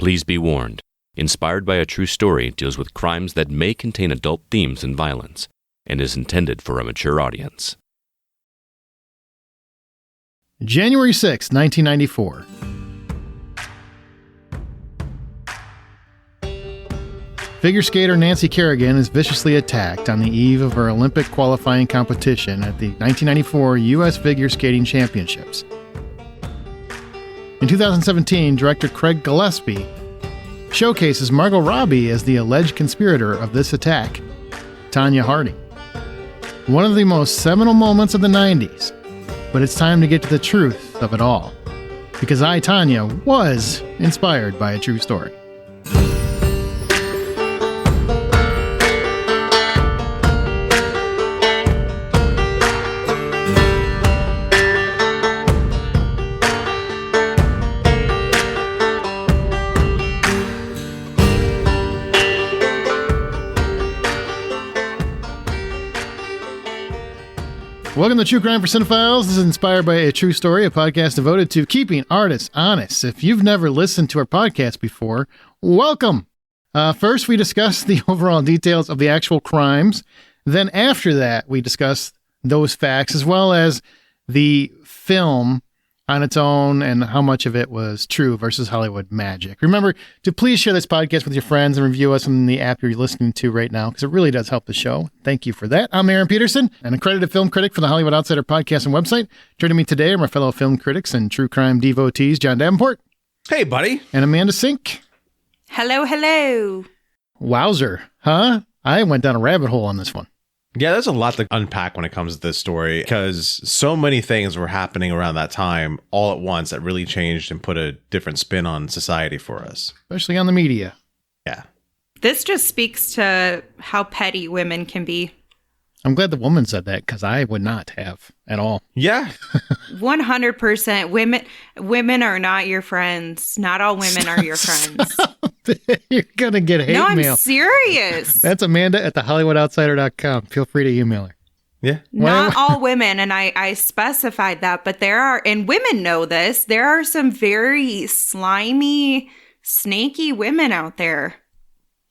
Please be warned. Inspired by a true story deals with crimes that may contain adult themes and violence and is intended for a mature audience. January 6, 1994. Figure skater Nancy Kerrigan is viciously attacked on the eve of her Olympic qualifying competition at the 1994 U.S. Figure Skating Championships. In 2017, director Craig Gillespie showcases Margot Robbie as the alleged conspirator of this attack, Tonya Harding. One of the most seminal moments of the 90s, but it's time to get to the truth of it all, because I, Tonya, was inspired by a true story. Welcome to True Crime for Cinephiles. This is inspired by a true story, a podcast devoted to keeping artists honest. If you've never listened to our podcast before, welcome. First, we discuss the overall details of the actual crimes. Then after that, we discuss those facts as well as the film on its own and how much of it was true versus Hollywood magic. Remember to please share this podcast with your friends and review us on the app you're listening to right now, because it really does help the show. Thank you for that. I'm Aaron Peterson, an accredited film critic for the Hollywood Outsider podcast and website. Joining me today are my fellow film critics and true crime devotees, John Davenport. Hey, buddy. And Amanda Sink. Hello, hello. Wowzer, huh? I went down a rabbit hole on this one. Yeah, there's a lot to unpack when it comes to this story, because so many things were happening around that time all at once that really changed and put a different spin on society for us. Especially on the media. Yeah. This just speaks to how petty women can be. I'm glad the woman said that, because I would not have at all. Yeah. 100%. Women are not your friends. Not all women are your friends. You're going to get hate mail. No, I'm serious. That's Amanda at thehollywoodoutsider.com. Feel free to email her. Yeah. Not all women, and I specified that, but there are, and women know this, there are some very slimy, snaky women out there.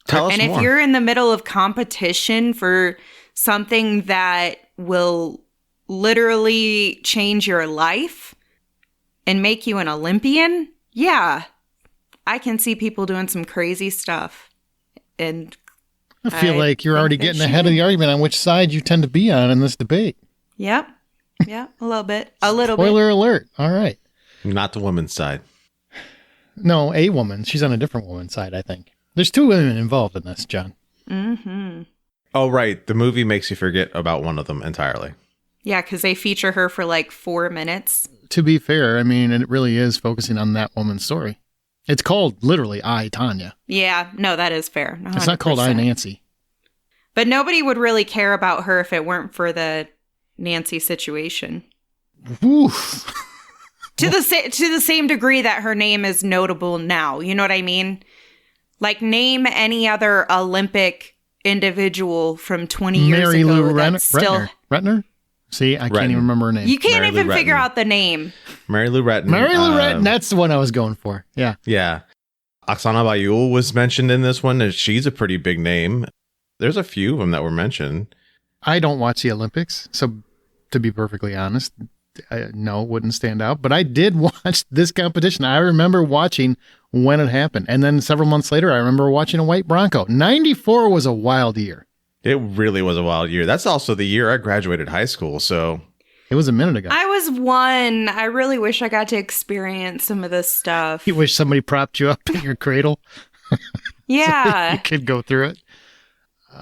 Tell us more. And if you're in the middle of competition for something that will literally change your life and make you an Olympian, yeah, I can see people doing some crazy stuff. And I feel like you're already getting ahead of the argument on which side you tend to be on in this debate. Yep. Yeah, a little bit. A little bit. Spoiler alert. All right. Not the woman's side. No, a woman. She's on a different woman's side, I think. There's two women involved in this, John. Mm-hmm. Oh, right. The movie makes you forget about one of them entirely. Yeah, because they feature her for like 4 minutes. To be fair, I mean, it really is focusing on that woman's story. It's called literally I, Tonya. Yeah, no, that is fair. 100%. It's not called I, Nancy. But nobody would really care about her if it weren't for the Nancy situation. Oof. To the same degree that her name is notable now. You know what I mean? Like, name any other Olympic individual from 20 years Mary ago Lou that's still... Retner? See, I can't even remember her name. You can't Mary even Lou figure Retton. out the name. Mary Lou Retton. Mary Lou Retton, that's the one I was going for. Yeah. Yeah. Oksana Bayul was mentioned in this one. She's a pretty big name. There's a few of them that were mentioned. I don't watch the Olympics, so to be perfectly honest, no, wouldn't stand out. But I did watch this competition. I remember watching when it happened. And then several months later, I remember watching a white Bronco. 94 was a wild year. It really was a wild year. That's also the year I graduated high school, so... It was a minute ago. I was one. I really wish I got to experience some of this stuff. You wish somebody propped you up in your cradle? Yeah. So you could go through it?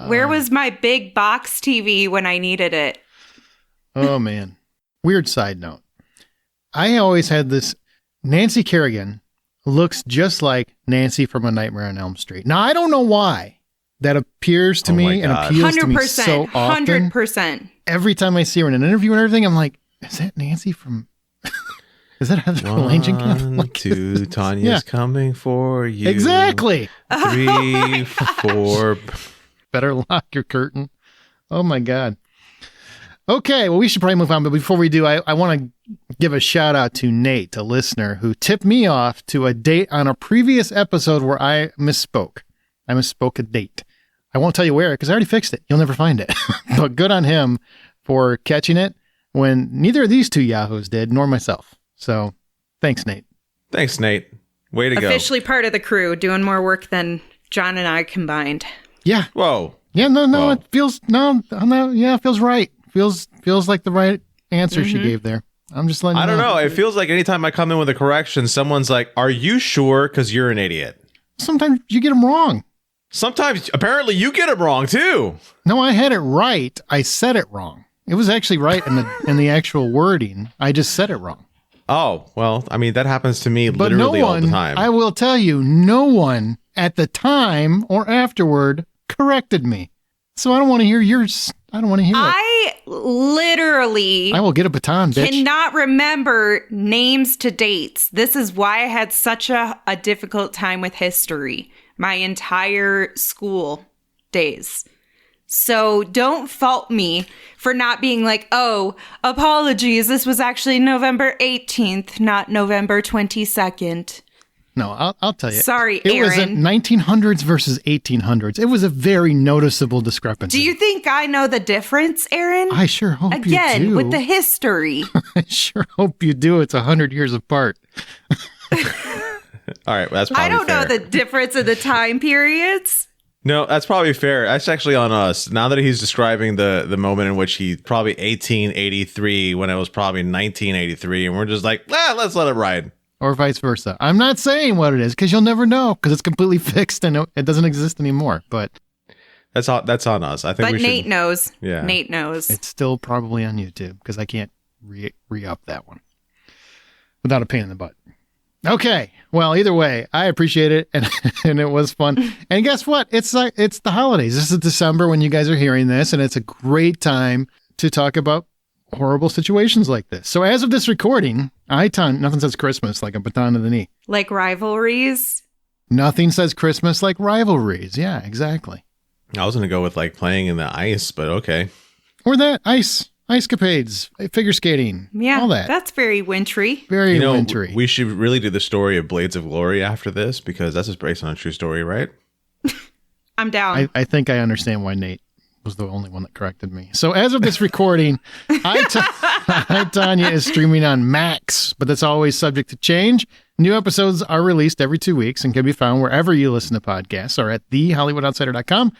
Where was my big box TV when I needed it? Oh, man. Weird side note. I always had this... Nancy Kerrigan looks just like Nancy from A Nightmare on Elm Street. Now, I don't know why. That appears to me and appeals to me so often. 100%. Every time I see her in an interview and everything, I'm like, is that Nancy from... Is that Heather Langenkamp? One, two, Tanya's coming for you. Exactly. 3, 4... Better lock your curtain. Oh, my God. Okay, well, we should probably move on. But before we do, I want to give a shout out to Nate, a listener, who tipped me off to a date on a previous episode where I misspoke. I misspoke a date. I won't tell you where because I already fixed it. You'll never find it. But good on him for catching it when neither of these two yahoos did, nor myself. So thanks, Nate. Thanks, Nate. Way to go. Officially part of the crew, doing more work than John and I combined. Yeah. Whoa. Yeah, no, Whoa. it feels, it feels right. Feels like the right answer she gave there. I'm just letting you know. I don't know. It feels like anytime I come in with a correction, someone's like, are you sure? Because you're an idiot. Sometimes you get them wrong. Sometimes, apparently, you get them wrong, too. No, I had it right. I said it wrong. It was actually right in the actual wording. I just said it wrong. Oh, well, I mean, that happens to me But literally all the time. I will tell you, no one at the time or afterward corrected me. So I don't want to hear yours. I don't want to hear it. I literally I will get a baton, bitch. cannot remember names to dates. This is why I had such a difficult time with history my entire school days. So don't fault me for not being like, oh, apologies. This was actually November 18th, not November 22nd. No, I'll tell you. Sorry, it Aaron. was 1900s versus 1800s. It was a very noticeable discrepancy. Do you think I know the difference, Aaron? I sure hope you do. Again, with the history. I sure hope you do. It's 100 years apart. All right, that's probably I don't fair. know the difference in the time periods. No, that's probably fair. That's actually on us. Now that he's describing the moment in which he probably 1883 when it was probably 1983, and we're just like, let's let it ride. Or vice versa. I'm not saying what it is because you'll never know because it's completely fixed and it doesn't exist anymore. But That's on us. I think But we should. Nate knows. Yeah. Nate knows. it's still probably on YouTube because I can't re-up that one without a pain in the butt. Okay. Well, either way, I appreciate it and it was fun. And guess what? It's the holidays. This is December when you guys are hearing this, and it's a great time to talk about horrible situations like this. So as of this recording, nothing says Christmas like a baton to the knee. Like rivalries. Nothing says Christmas like rivalries. Yeah, exactly. I was going to go with like playing in the ice, but okay. Or that ice capades, figure skating, Yeah, all that. that's very wintry. Very wintry. We should really do the story of Blades of Glory after this because that's just based on a true story, right? I'm down. I think I understand why Nate was the only one that corrected me. So as of this recording, Tonya is streaming on Max, but that's always subject to change. New episodes are released every 2 weeks and can be found wherever you listen to podcasts or at thehollywoodoutsider.com.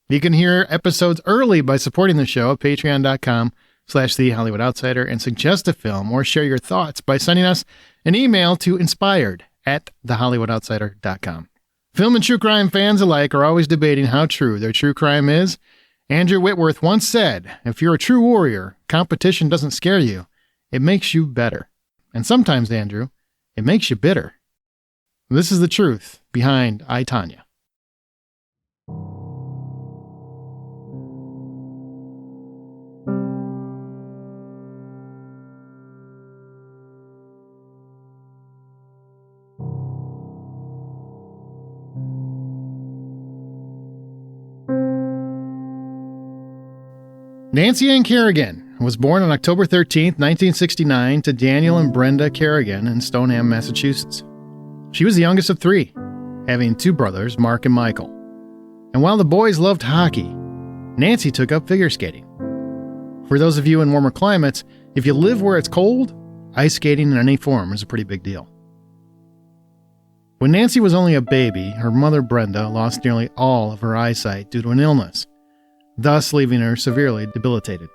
You can hear episodes early by supporting the show at patreon.com/thehollywoodoutsider and suggest a film or share your thoughts by sending us an email to inspired@thehollywoodoutsider.com. Film and true crime fans alike are always debating how true their true crime is. Andrew Whitworth once said, if you're a true warrior, competition doesn't scare you. It makes you better. And sometimes, Andrew, it makes you bitter. This is the truth behind I, Tonya. Nancy Ann Kerrigan was born on October 13th, 1969 to Daniel and Brenda Kerrigan in Stoneham, Massachusetts. She was the youngest of three, having two brothers, Mark and Michael. And while the boys loved hockey, Nancy took up figure skating. For those of you in warmer climates, if you live where it's cold, ice skating in any form is a pretty big deal. When Nancy was only a baby, her mother Brenda lost nearly all of her eyesight due to an illness, thus leaving her severely debilitated.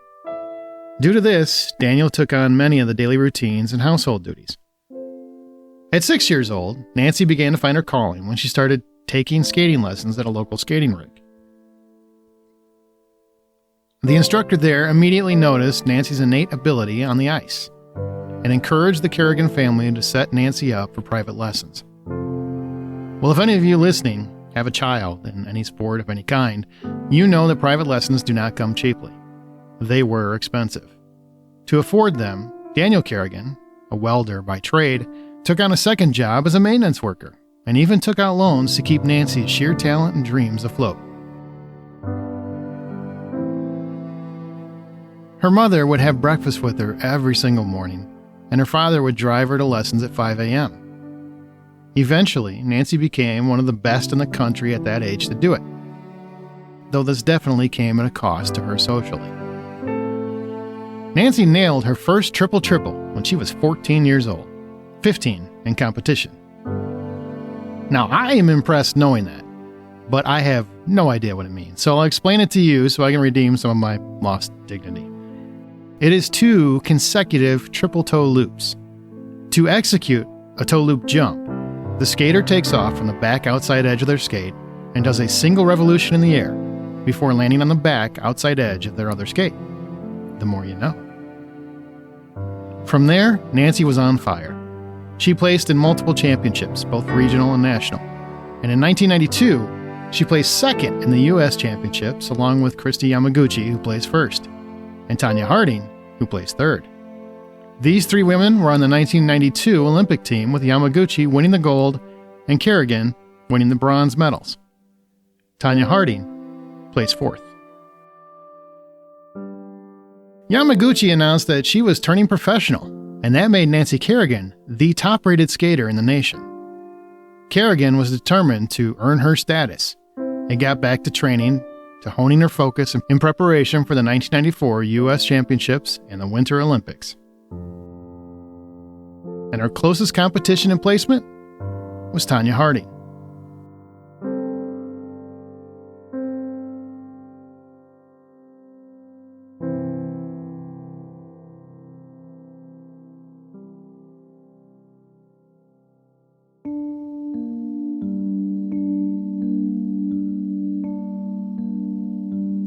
Due to this, Daniel took on many of the daily routines and household duties. At 6 years old, Nancy began to find her calling when she started taking skating lessons at a local skating rink. The instructor there immediately noticed Nancy's innate ability on the ice and encouraged the Kerrigan family to set Nancy up for private lessons. Well, if any of you listening have a child in any sport of any kind, you know that private lessons do not come cheaply. They were expensive. To afford them, Daniel Kerrigan, a welder by trade, took on a second job as a maintenance worker and even took out loans to keep Nancy's sheer talent and dreams afloat. Her mother would have breakfast with her every single morning, and her father would drive her to lessons at 5 a.m. Eventually, Nancy became one of the best in the country at that age to do it, though this definitely came at a cost to her socially. Nancy nailed her first triple-triple when she was 14 years old, 15 in competition. Now, I am impressed knowing that, but I have no idea what it means, so I'll explain it to you so I can redeem some of my lost dignity. It is 2 consecutive triple toe loops. To execute a toe loop jump, the skater takes off from the back outside edge of their skate and does a single revolution in the air before landing on the back outside edge of their other skate. The more you know. From there, Nancy was on fire. She placed in multiple championships, both regional and national. And in 1992, she placed second in the U.S. championships along with Kristi Yamaguchi, who placed first, and Tonya Harding, who placed third. These 3 women were on the 1992 Olympic team, with Yamaguchi winning the gold and Kerrigan winning the bronze medals. Tonya Harding placed fourth. Yamaguchi announced that she was turning professional, and that made Nancy Kerrigan the top-rated skater in the nation. Kerrigan was determined to earn her status and got back to training, to honing her focus in preparation for the 1994 U.S. Championships and the Winter Olympics. And her closest competition in placement was Tonya Harding.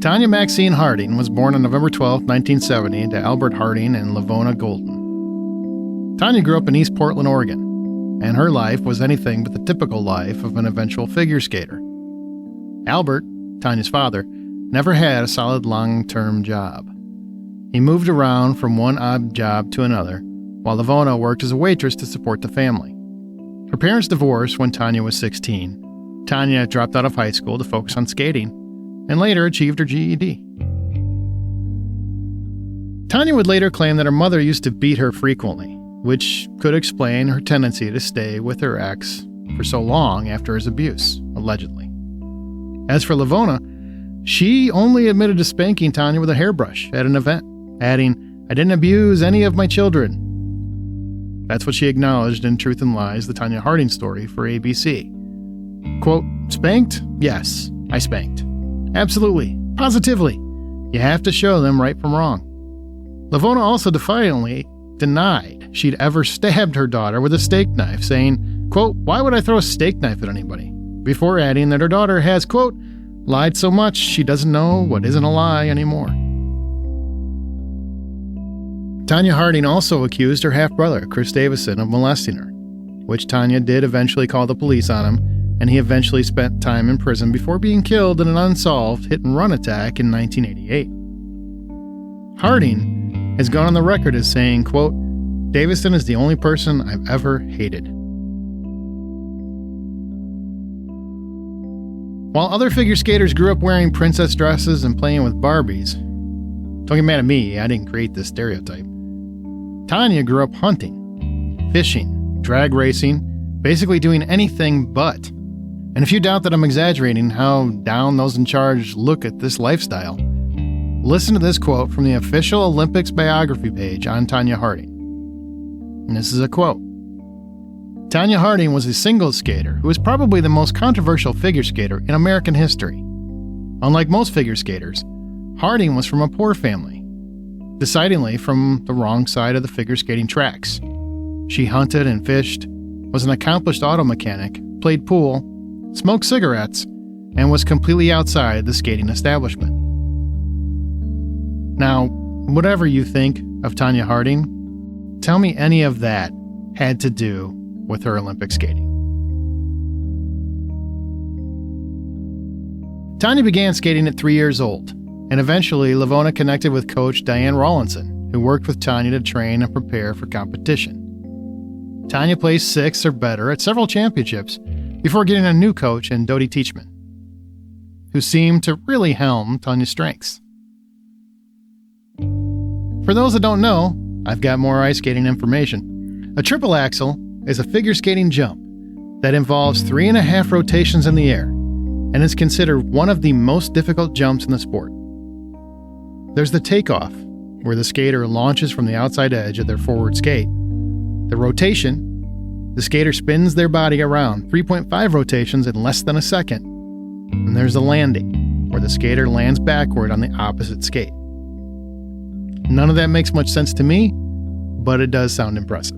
Tonya Maxine Harding was born on November 12, 1970, to Albert Harding and Lavona Golden. Tonya grew up in East Portland, Oregon, and her life was anything but the typical life of an eventual figure skater. Albert, Tonya's father, never had a solid long-term job. He moved around from one odd job to another, while Lavona worked as a waitress to support the family. Her parents divorced when Tonya was 16. Tonya dropped out of high school to focus on skating, and later achieved her GED. Tonya would later claim that her mother used to beat her frequently, which could explain her tendency to stay with her ex for so long after his abuse, allegedly. As for Lavona, she only admitted to spanking Tonya with a hairbrush at an event, adding, "I didn't abuse any of my children." That's what she acknowledged in Truth and Lies, the Tonya Harding story for ABC. Quote, "Spanked? Yes, I spanked. Absolutely. Positively. You have to show them right from wrong." Lavona also defiantly denied she'd ever stabbed her daughter with a steak knife, saying, quote, "Why would I throw a steak knife at anybody?" Before adding that her daughter has, quote, "lied so much she doesn't know what isn't a lie anymore." Tonya Harding also accused her half-brother, Chris Davison, of molesting her, which Tonya did eventually call the police on him, and he eventually spent time in prison before being killed in an unsolved hit-and-run attack in 1988. Harding has gone on the record as saying, quote, "Davison is the only person I've ever hated." While other figure skaters grew up wearing princess dresses and playing with Barbies, don't get mad at me, I didn't create this stereotype. Tonya grew up hunting, fishing, drag racing, basically doing anything but. And if you doubt that I'm exaggerating how down those in charge look at this lifestyle, listen to this quote from the official Olympics biography page on Tonya Harding. And this is a quote. Tonya Harding was a singles skater who was probably the most controversial figure skater in American history. Unlike most figure skaters, Harding was from a poor family, decidedly from the wrong side of the figure skating tracks. She hunted and fished, was an accomplished auto mechanic, played pool, smoked cigarettes, and was completely outside the skating establishment. Now, whatever you think of Tonya Harding, tell me any of that had to do with her Olympic skating. Tonya began skating at 3 years old, and eventually Lavona connected with coach Diane Rawlinson, who worked with Tonya to train and prepare for competition. Tonya placed 6th or better at several championships before getting a new coach in Dodie Teachman, who seemed to really helm Tonya's strengths. For those that don't know, I've got more ice skating information. A triple axel is a figure skating jump that involves 3.5 rotations in the air and is considered one of the most difficult jumps in the sport. There's the takeoff, where the skater launches from the outside edge of their forward skate. The rotation, the skater spins their body around 3.5 rotations in less than a second. And there's the landing, where the skater lands backward on the opposite skate. None of that makes much sense to me, but it does sound impressive.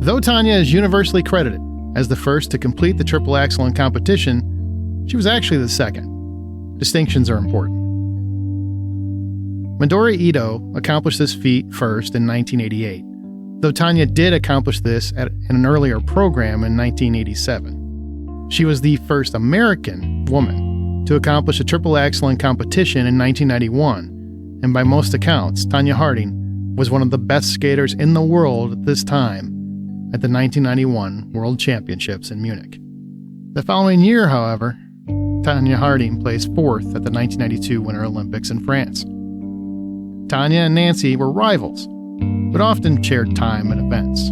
Though Tonya is universally credited as the first to complete the triple axel in competition, she was actually the second. Distinctions are important. Midori Ito accomplished this feat first in 1988, though Tonya did accomplish this in an earlier program in 1987. She was the first American woman to accomplish a triple axel in competition in 1991, and by most accounts, Tonya Harding was one of the best skaters in the world at this time at the 1991 World Championships in Munich. The following year, however, Tonya Harding placed fourth at the 1992 Winter Olympics in France. Tonya and Nancy were rivals, but often shared time at events,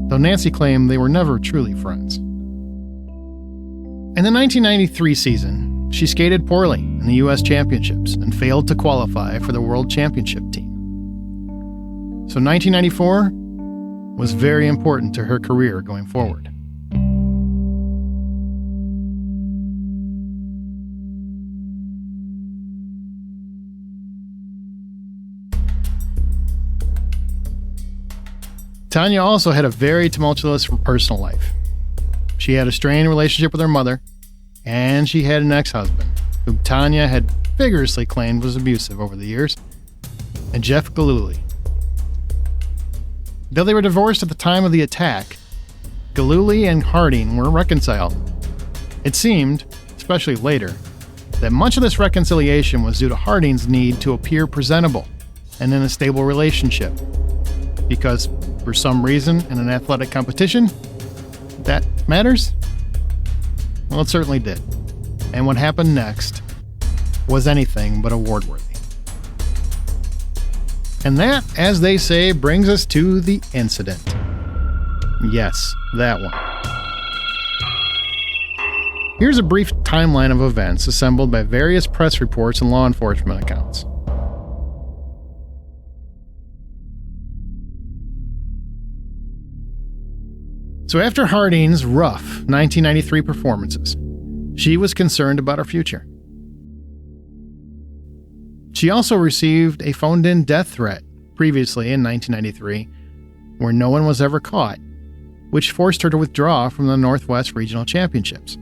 though Nancy claimed they were never truly friends. In the 1993 season, she skated poorly in the U.S. Championships and failed to qualify for the World Championship team. So 1994 was very important to her career going forward. Tonya also had a very tumultuous personal life. She had a strained relationship with her mother, and she had an ex-husband, who Tonya had vigorously claimed was abusive over the years, and Jeff Gillooly. Though they were divorced at the time of the attack, Gillooly and Harding were reconciled. It seemed, especially later, that much of this reconciliation was due to Harding's need to appear presentable and in a stable relationship, because for some reason in an athletic competition, that matters? Well, it certainly did. And what happened next was anything but award-worthy. And that, as they say, brings us to the incident. Yes, that one. Here's a brief timeline of events assembled by various press reports and law enforcement accounts. So after Harding's rough 1993 performances, she was concerned about her future. She also received a phoned-in death threat previously in 1993, where no one was ever caught, which forced her to withdraw from the Northwest Regional Championships.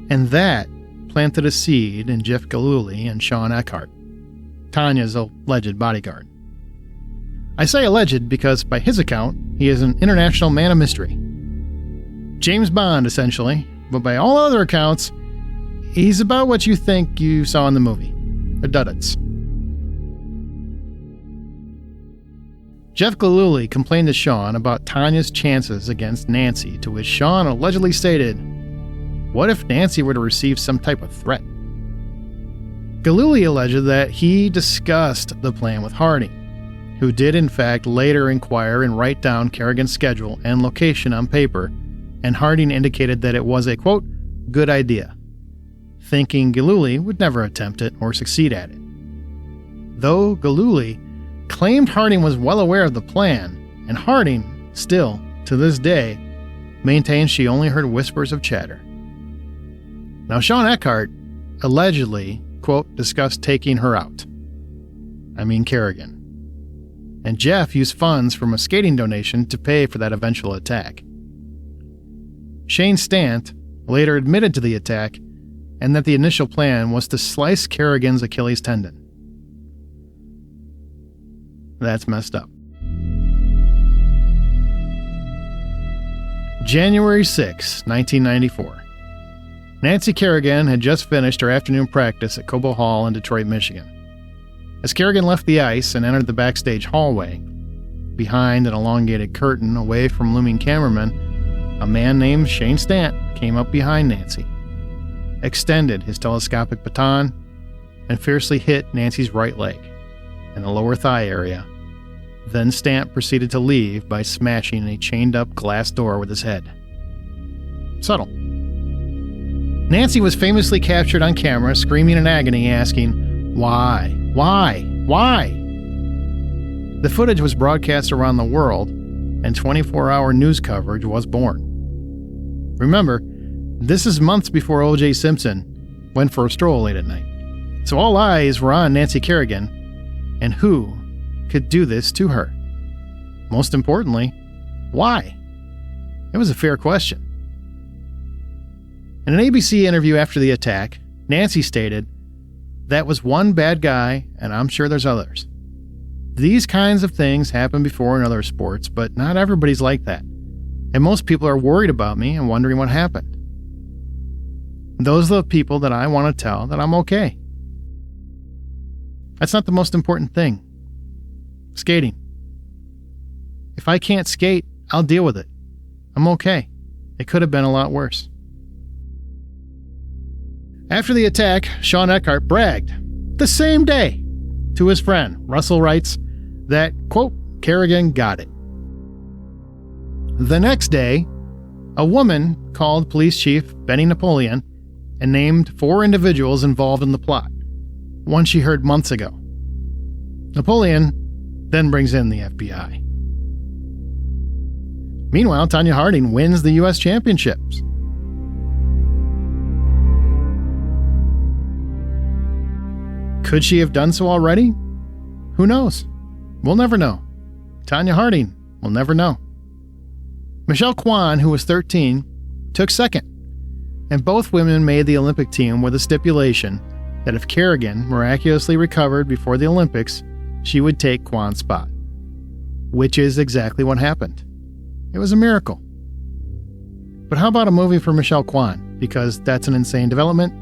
And that planted a seed in Jeff Gillooly and Sean Eckhart, Tonya's alleged bodyguard. I say alleged because, by his account, he is an international man of mystery. James Bond, essentially, but by all other accounts, he's about what you think you saw in the movie. A duddits. Jeff Gillooly complained to Sean about Tonya's chances against Nancy, to which Sean allegedly stated, "What if Nancy were to receive some type of threat?" Gillooly alleged that he discussed the plan with Harding, who did in fact later inquire and write down Kerrigan's schedule and location on paper, and Harding indicated that it was a, quote, good idea, thinking Gillooly would never attempt it or succeed at it. Though Gillooly claimed Harding was well aware of the plan, and Harding, still, to this day, maintains she only heard whispers of chatter. Now, Sean Eckhart allegedly, quote, discussed taking her out. I mean Kerrigan. And Jeff used funds from a skating donation to pay for that eventual attack. Shane Stant later admitted to the attack and that the initial plan was to slice Kerrigan's Achilles tendon. That's messed up. January 6, 1994. Nancy Kerrigan had just finished her afternoon practice at Cobo Hall in Detroit, Michigan. As Kerrigan left the ice and entered the backstage hallway, behind an elongated curtain away from looming cameramen, a man named Shane Stant came up behind Nancy, extended his telescopic baton, and fiercely hit Nancy's right leg, in the lower thigh area. Then Stant proceeded to leave by smashing a chained-up glass door with his head. Subtle. Nancy was famously captured on camera screaming in agony, asking, "Why? Why? Why?" The footage was broadcast around the world, and 24-hour news coverage was born. Remember, this is months before O.J. Simpson went for a stroll late at night. So all eyes were on Nancy Kerrigan, and who could do this to her? Most importantly, why? It was a fair question. In an ABC interview after the attack, Nancy stated, "That was one bad guy, and I'm sure there's others. These kinds of things happen before in other sports, but not everybody's like that. And most people are worried about me and wondering what happened. Those are the people that I want to tell that I'm okay. That's not the most important thing. Skating. If I can't skate, I'll deal with it. I'm okay. It could have been a lot worse." After the attack, Sean Eckhart bragged, the same day, to his friend. Russell writes that, quote, "Kerrigan got it." The next day, a woman called Police Chief Benny Napoleon and named 4 individuals involved in the plot, one she heard months ago. Napoleon then brings in the FBI. Meanwhile, Tonya Harding wins the U.S. Championships. Could she have done so already? Who knows? We'll never know. Tonya Harding will never know. Michelle Kwan, who was 13, took second, and both women made the Olympic team with a stipulation that if Kerrigan miraculously recovered before the Olympics, she would take Kwan's spot, which is exactly what happened. It was a miracle. But how about a movie for Michelle Kwan? Because that's an insane development.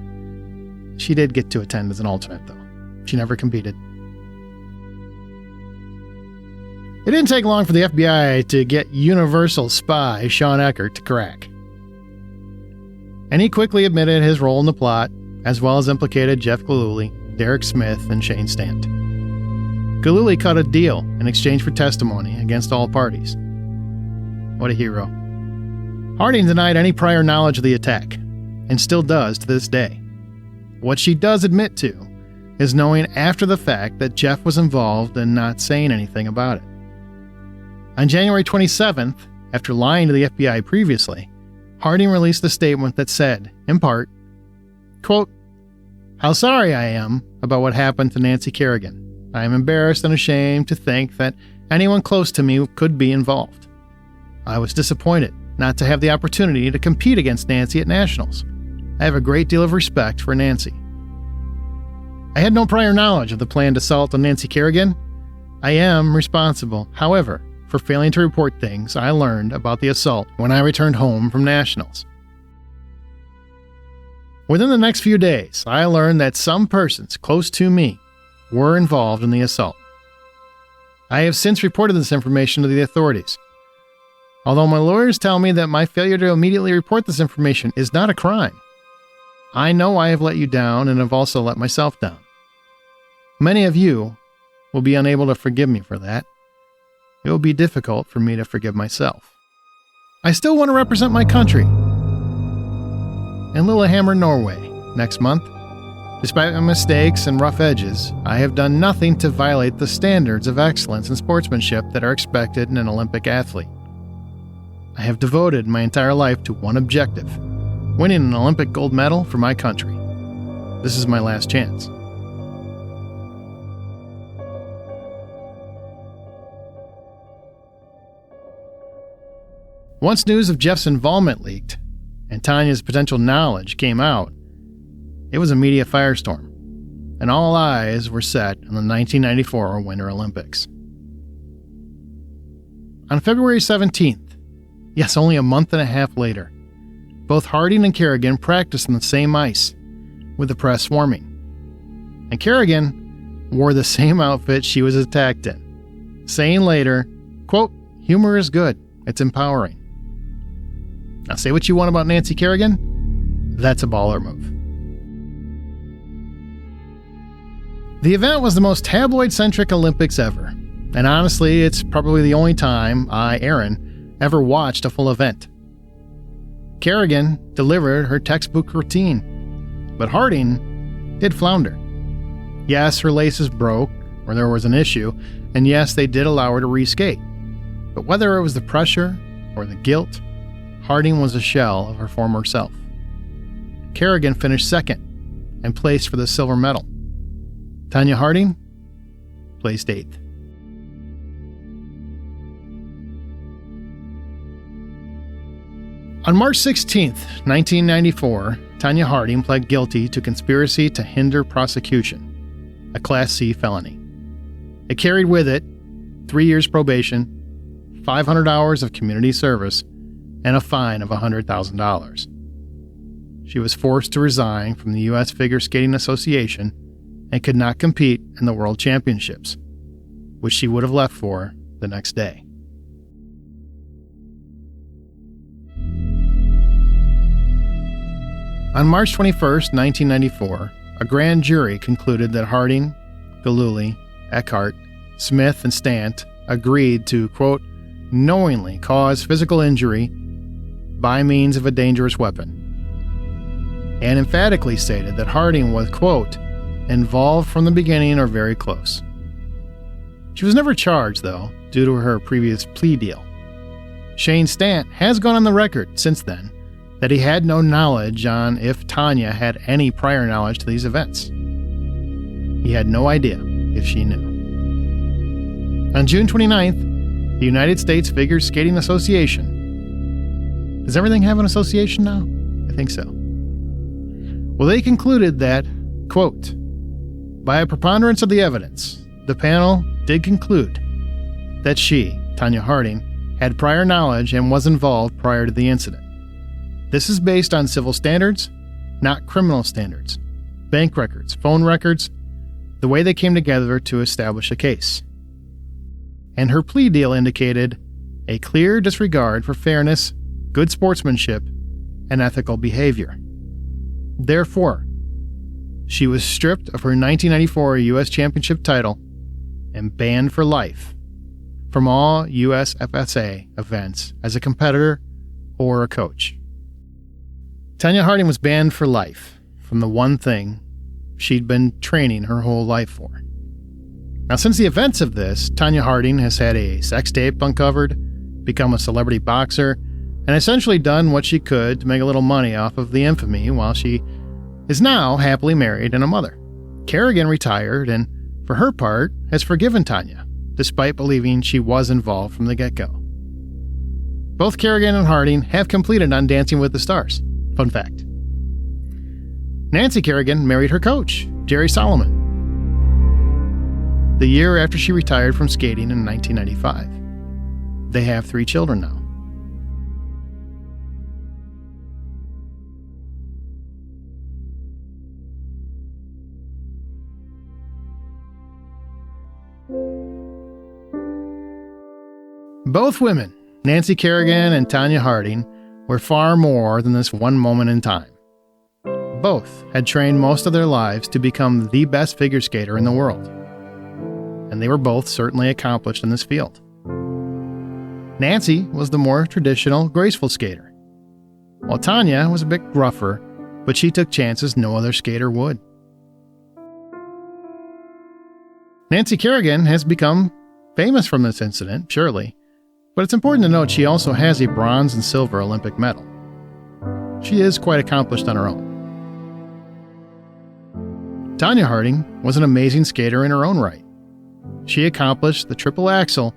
She did get to attend as an alternate, though. She never competed. It didn't take long for the FBI to get Universal spy Sean Eckhart to crack. And he quickly admitted his role in the plot, as well as implicated Jeff Gillooly, Derek Smith, and Shane Stant. Gillooly cut a deal in exchange for testimony against all parties. What a hero. Harding denied any prior knowledge of the attack, and still does to this day. What she does admit to is knowing after the fact that Jeff was involved and not saying anything about it. On January 27th, after lying to the FBI previously, Harding released a statement that said, in part, quote, "How sorry I am about what happened to Nancy Kerrigan. I am embarrassed and ashamed to think that anyone close to me could be involved. I was disappointed not to have the opportunity to compete against Nancy at Nationals. I have a great deal of respect for Nancy. I had no prior knowledge of the planned assault on Nancy Kerrigan. I am responsible, however, for failing to report things I learned about the assault when I returned home from Nationals. Within the next few days, I learned that some persons close to me were involved in the assault. I have since reported this information to the authorities. Although my lawyers tell me that my failure to immediately report this information is not a crime, I know I have let you down and have also let myself down. Many of you will be unable to forgive me for that. It will be difficult for me to forgive myself. I still want to represent my country in Lillehammer, Norway, next month. Despite my mistakes and rough edges, I have done nothing to violate the standards of excellence and sportsmanship that are expected in an Olympic athlete. I have devoted my entire life to one objective, winning an Olympic gold medal for my country. This is my last chance. Once news of Jeff's involvement leaked, and Tonya's potential knowledge came out, it was a media firestorm, and all eyes were set on the 1994 Winter Olympics. On February 17th, yes, only a month and a half later, both Harding and Kerrigan practiced on the same ice, with the press swarming. And Kerrigan wore the same outfit she was attacked in, saying later, quote, "Humor is good, it's empowering." Now say what you want about Nancy Kerrigan, that's a baller move. The event was the most tabloid-centric Olympics ever, and honestly, it's probably the only time I, Aaron, ever watched a full event. Kerrigan delivered her textbook routine, but Harding did flounder. Yes, her laces broke, or there was an issue, and yes, they did allow her to reskate. But whether it was the pressure or the guilt, Harding was a shell of her former self. Kerrigan finished second and placed for the silver medal. Tonya Harding placed 8th. On March 16, 1994, Tonya Harding pled guilty to conspiracy to hinder prosecution, a Class C felony. It carried with it 3 years probation, 500 hours of community service, and a fine of $100,000. She was forced to resign from the U.S. Figure Skating Association and could not compete in the World Championships, which she would have left for the next day. On March 21, 1994, a grand jury concluded that Harding, Gillooly, Eckhart, Smith, and Stant agreed to, quote, knowingly cause physical injury by means of a dangerous weapon, and emphatically stated that Harding was, quote, involved from the beginning or very close. She was never charged, though, due to her previous plea deal. Shane Stant has gone on the record since then that he had no knowledge on if Tonya had any prior knowledge to these events. He had no idea if she knew. On June 29th, the United States Figure Skating Association. Does everything have an association now? I think so. Well, they concluded that, quote, by a preponderance of the evidence, the panel did conclude that she, Tonya Harding, had prior knowledge and was involved prior to the incident. This is based on civil standards, not criminal standards, bank records, phone records, the way they came together to establish a case. And her plea deal indicated a clear disregard for fairness, good sportsmanship, and ethical behavior. Therefore, she was stripped of her 1994 U.S. Championship title and banned for life from all USFSA events as a competitor or a coach. Tonya Harding was banned for life from the one thing she'd been training her whole life for. Now, since the events of this, Tonya Harding has had a sex tape uncovered, become a celebrity boxer, and essentially done what she could to make a little money off of the infamy while she is now happily married and a mother. Kerrigan retired and, for her part, has forgiven Tonya, despite believing she was involved from the get-go. Both Kerrigan and Harding have completed on Dancing with the Stars. Fun fact. Nancy Kerrigan married her coach, Jerry Solomon, the year after she retired from skating in 1995. They have 3 children now. Both women, Nancy Kerrigan and Tonya Harding, were far more than this one moment in time. Both had trained most of their lives to become the best figure skater in the world, and they were both certainly accomplished in this field. Nancy was the more traditional, graceful skater, while Tonya was a bit gruffer, but she took chances no other skater would. Nancy Kerrigan has become famous from this incident, surely, but it's important to note she also has a bronze and silver Olympic medal. She is quite accomplished on her own. Tonya Harding was an amazing skater in her own right. She accomplished the triple axel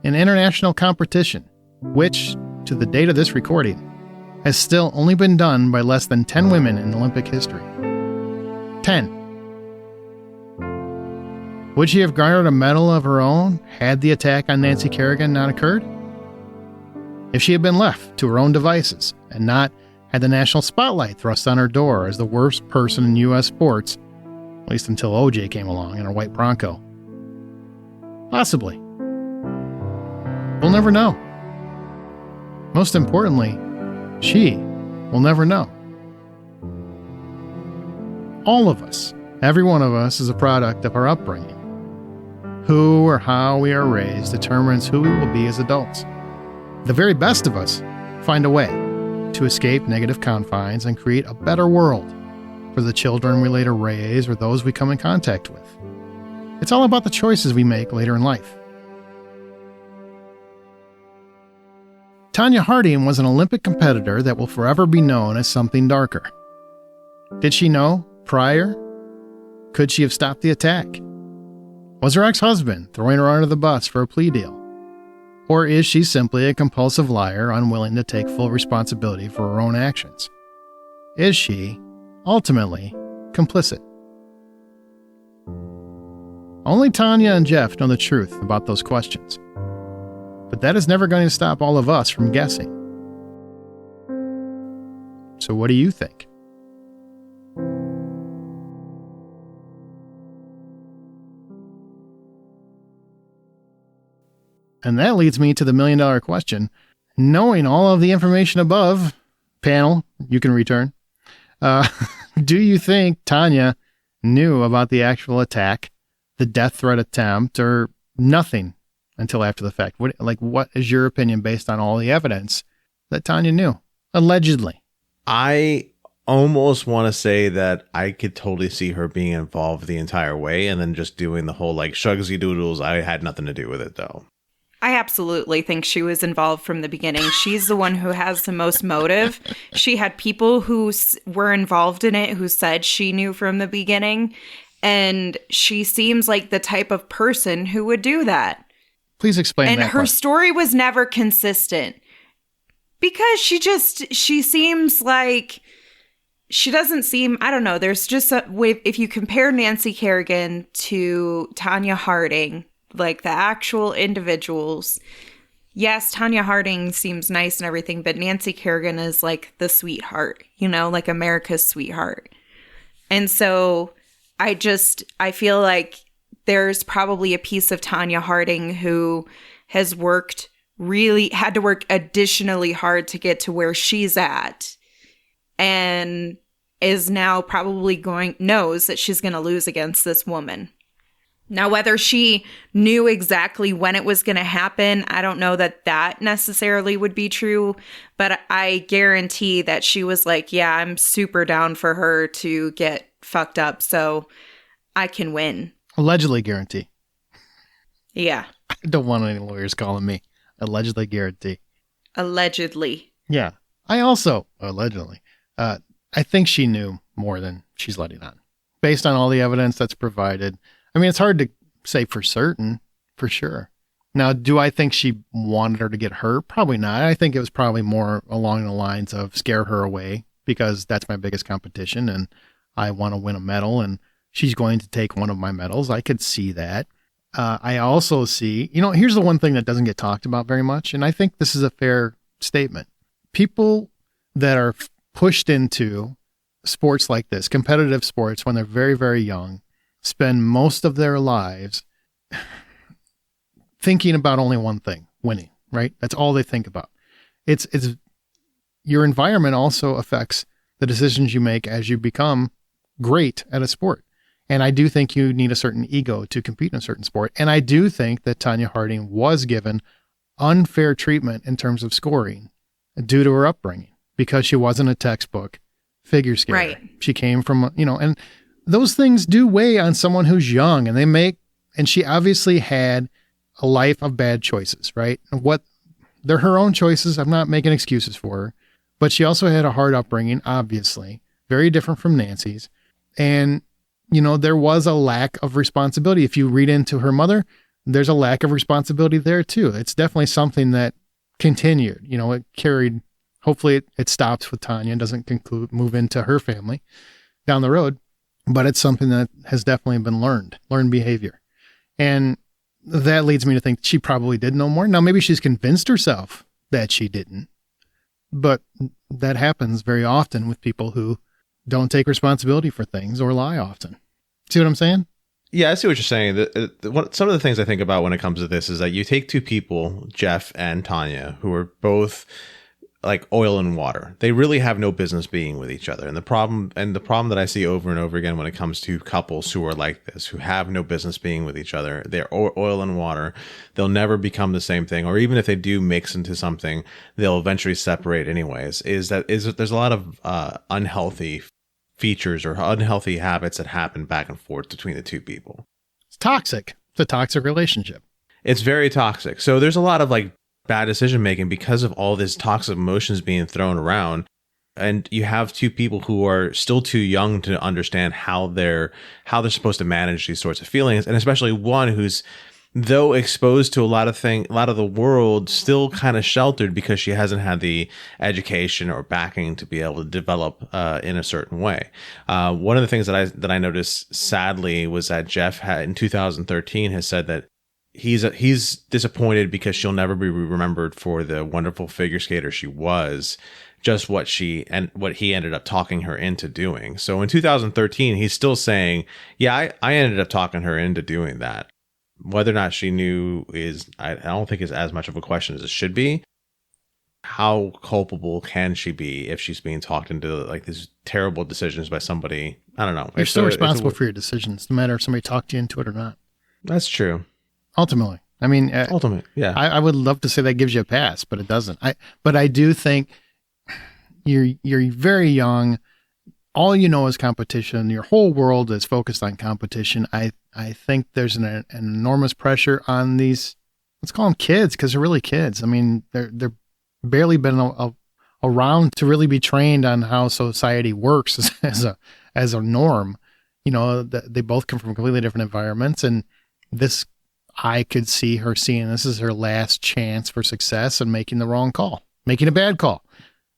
in international competition, which, to the date of this recording, has still only been done by less than 10 women in Olympic history. 10. Would she have garnered a medal of her own had the attack on Nancy Kerrigan not occurred? If she had been left to her own devices and not had the national spotlight thrust on her door as the worst person in U.S. sports, at least until OJ came along in her white Bronco? Possibly. We'll never know. Most importantly, she will never know. All of us Every one of us is a product of our upbringing. Who or how we are raised determines who we will be as adults. The very best of us find a way to escape negative confines and create a better world for the children we later raise or those we come in contact with. It's all about the choices we make later in life. Tonya Harding was an Olympic competitor that will forever be known as something darker. Did she know prior? Could she have stopped the attack? Was her ex-husband throwing her under the bus for a plea deal? Or is she simply a compulsive liar unwilling to take full responsibility for her own actions? Is she, ultimately, complicit? Only Tonya and Jeff know the truth about those questions. But that is never going to stop all of us from guessing. So what do you think? And that leads me to the million-dollar question. Knowing all of the information above, panel, you can return. Do you think Tonya knew about the actual attack, the death threat attempt, or nothing until after the fact? What is your opinion based on all the evidence that Tonya knew? Allegedly. I almost want to say that I could totally see her being involved the entire way and then just doing the whole shugsy doodles. I had nothing to do with it, though. I absolutely think she was involved from the beginning. She's the one who has the most motive. She had people who were involved in it who said she knew from the beginning. And she seems like the type of person who would do that. Please explain that. And her story was never consistent. Because she seems like, she doesn't seem, I don't know, there's just, if you compare Nancy Kerrigan to Tonya Harding, like the actual individuals, yes, Tonya Harding seems nice and everything, but Nancy Kerrigan is like the sweetheart, like America's sweetheart. And so I feel like there's probably a piece of Tonya Harding who has had to work additionally hard to get to where she's at, and is now probably knows that she's going to lose against this woman. Now, whether she knew exactly when it was going to happen, I don't know that necessarily would be true, but I guarantee that she was like, yeah, I'm super down for her to get fucked up so I can win. Allegedly guarantee. Yeah. I don't want any lawyers calling me. Allegedly guarantee. Allegedly. Yeah. I also, allegedly, I think she knew more than she's letting on. Based on all the evidence that's provided. I mean, it's hard to say for certain, for sure. Now, do I think she wanted her to get hurt? Probably not. I think it was probably more along the lines of scare her away because that's my biggest competition and I want to win a medal and she's going to take one of my medals. I could see that. I also see, here's the one thing that doesn't get talked about very much, and I think this is a fair statement. People that are pushed into sports like this, competitive sports, when they're very, very young, spend most of their lives thinking about only one thing, winning, right? That's all they think about. It's your environment also affects the decisions you make as you become great at a sport. And I do think you need a certain ego to compete in a certain sport. And I do think that Tonya Harding was given unfair treatment in terms of scoring due to her upbringing because she wasn't a textbook figure skater. Right. She came from, and those things do weigh on someone who's young and she obviously had a life of bad choices, right? They're her own choices. I'm not making excuses for her, but she also had a hard upbringing, obviously, very different from Nancy's. And, there was a lack of responsibility. If you read into her mother, there's a lack of responsibility there too. It's definitely something that continued, it carried, hopefully it stops with Tonya and doesn't move into her family down the road, but it's something that has definitely been learned behavior. And that leads me to think she probably did know more. Now, maybe she's convinced herself that she didn't, but that happens very often with people who don't take responsibility for things or lie often. See what I'm saying? Yeah, I see what you're saying. Some of the things I think about when it comes to this is that you take two people, Jeff and Tonya, who are both like oil and water. They really have no business being with each other. And the problem that I see over and over again when it comes to couples who are like this, who have no business being with each other, they're oil and water. They'll never become the same thing. Or even if they do mix into something, they'll eventually separate anyways. Is that there's a lot of unhealthy features or unhealthy habits that happen back and forth between the two people. It's toxic. It's a toxic relationship. It's very toxic. So there's a lot of like bad decision making because of all this toxic emotions being thrown around. And you have two people who are still too young to understand how they're supposed to manage these sorts of feelings. And especially one who's, though exposed to a lot of the world, still kind of sheltered because she hasn't had the education or backing to be able to develop in a certain way. One of the things that I noticed sadly was that Jeff in 2013 has said that he's disappointed because she'll never be remembered for the wonderful figure skater she was, just what he ended up talking her into doing. So in 2013, he's still saying, yeah, I ended up talking her into doing that. Whether or not she knew I don't think is as much of a question as it should be. How culpable can she be if she's being talked into like these terrible decisions by somebody? I don't know. You're still responsible for your decisions, no matter if somebody talked you into it or not. That's true. Ultimately. I mean, yeah. I would love to say that gives you a pass, but it doesn't. But I do think you're very young. All you know is competition. Your whole world is focused on competition. I think there's an enormous pressure on these, let's call them kids, because they're really kids. I mean, they're barely been around to really be trained on how society works as a norm. You know, they both come from completely different environments, and this, I could see her seeing this is her last chance for success and making the wrong call, making a bad call.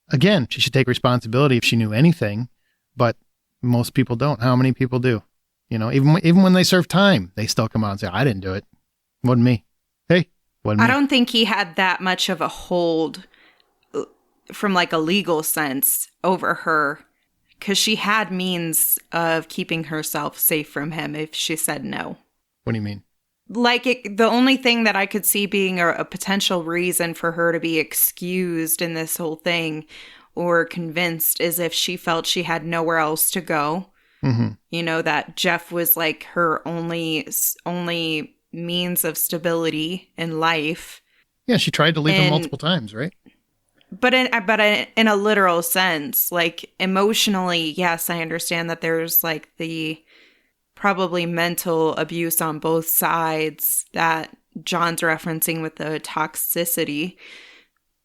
Again, she should take responsibility if she knew anything, but most people don't. How many people do? You know, even when they serve time, they still come out and say, I didn't do it. Wasn't me. Hey, wasn't me. I don't think he had that much of a hold from like a legal sense over her, because she had means of keeping herself safe from him if she said no. What do you mean? Like the only thing that I could see being a potential reason for her to be excused in this whole thing or convinced is if she felt she had nowhere else to go. Mm-hmm. You know, that Jeff was like her only means of stability in life. Yeah, she tried to leave him multiple times, right? But in a literal sense, like emotionally, yes, I understand that there's like the probably mental abuse on both sides that John's referencing with the toxicity,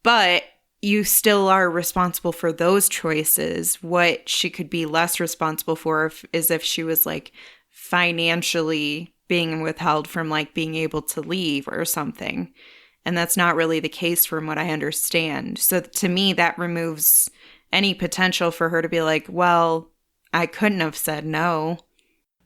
but you still are responsible for those choices. What she could be less responsible for is if she was like financially being withheld from like being able to leave or something. And that's not really the case from what I understand. So to me, that removes any potential for her to be like, well, I couldn't have said no.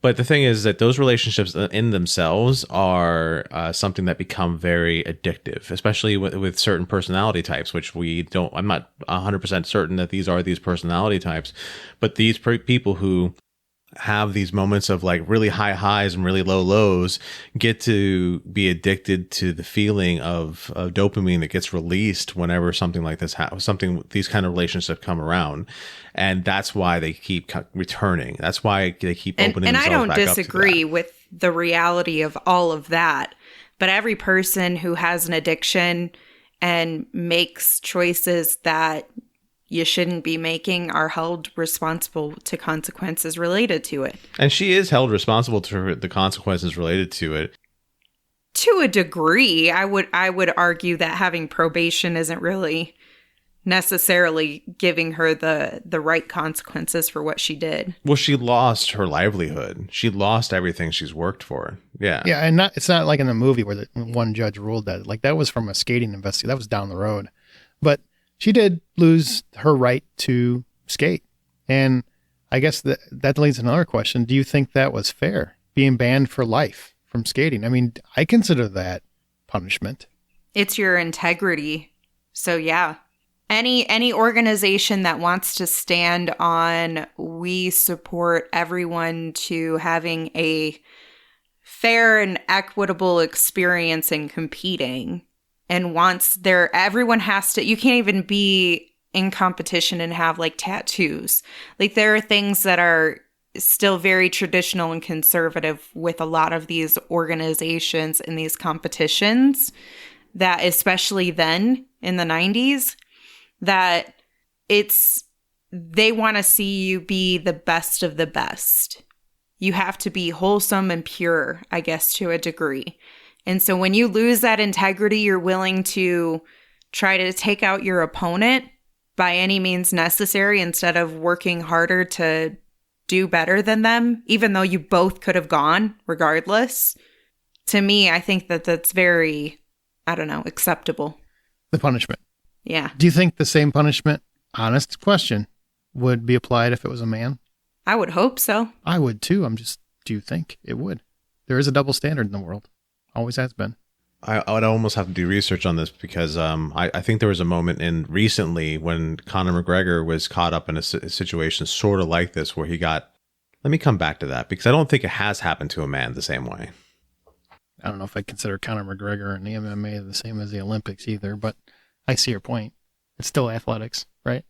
But the thing is that those relationships in themselves are something that become very addictive, especially with certain personality types, which I'm not 100% certain that these are these personality types, but these people who have these moments of like really high highs and really low lows get to be addicted to the feeling of dopamine that gets released whenever something like this happens, these kind of relationships come around. And that's why they keep returning. That's why they keep opening themselves back up. And I don't disagree with the reality of all of that. But every person who has an addiction and makes choices that you shouldn't be making are held responsible to consequences related to it. And she is held responsible to the consequences related to it. To a degree, I would argue that having probation isn't really necessarily giving her the right consequences for what she did. Well, she lost her livelihood. She lost everything she's worked for. Yeah. Yeah, and it's not like in the movie where one judge ruled that. Like that was from a skating investigation. That was down the road. But she did lose her right to skate. And I guess that leads to another question. Do you think that was fair, being banned for life from skating? I mean, I consider that punishment. It's your integrity. So yeah. Any organization that wants to stand on, we support everyone to having a fair and equitable experience in competing, and wants everyone has to, you can't even be in competition and have like tattoos. Like there are things that are still very traditional and conservative with a lot of these organizations and these competitions, that especially then in the 90s, that they want to see you be the best of the best. You have to be wholesome and pure, I guess, to a degree. And so when you lose that integrity, you're willing to try to take out your opponent by any means necessary instead of working harder to do better than them, even though you both could have gone regardless. To me, I think that that's very, I don't know, acceptable. The punishment. Yeah. Do you think the same punishment, honest question, would be applied if it was a man? I would hope so. I would too. Do you think it would? There is a double standard in the world. Always has been. I would almost have to do research on this because I think there was a moment recently when Conor McGregor was caught up in a situation sort of like this where he got, let me come back to that because I don't think it has happened to a man the same way. I don't know if I consider Conor McGregor and the MMA the same as the Olympics either, but I see your point. It's still athletics, right?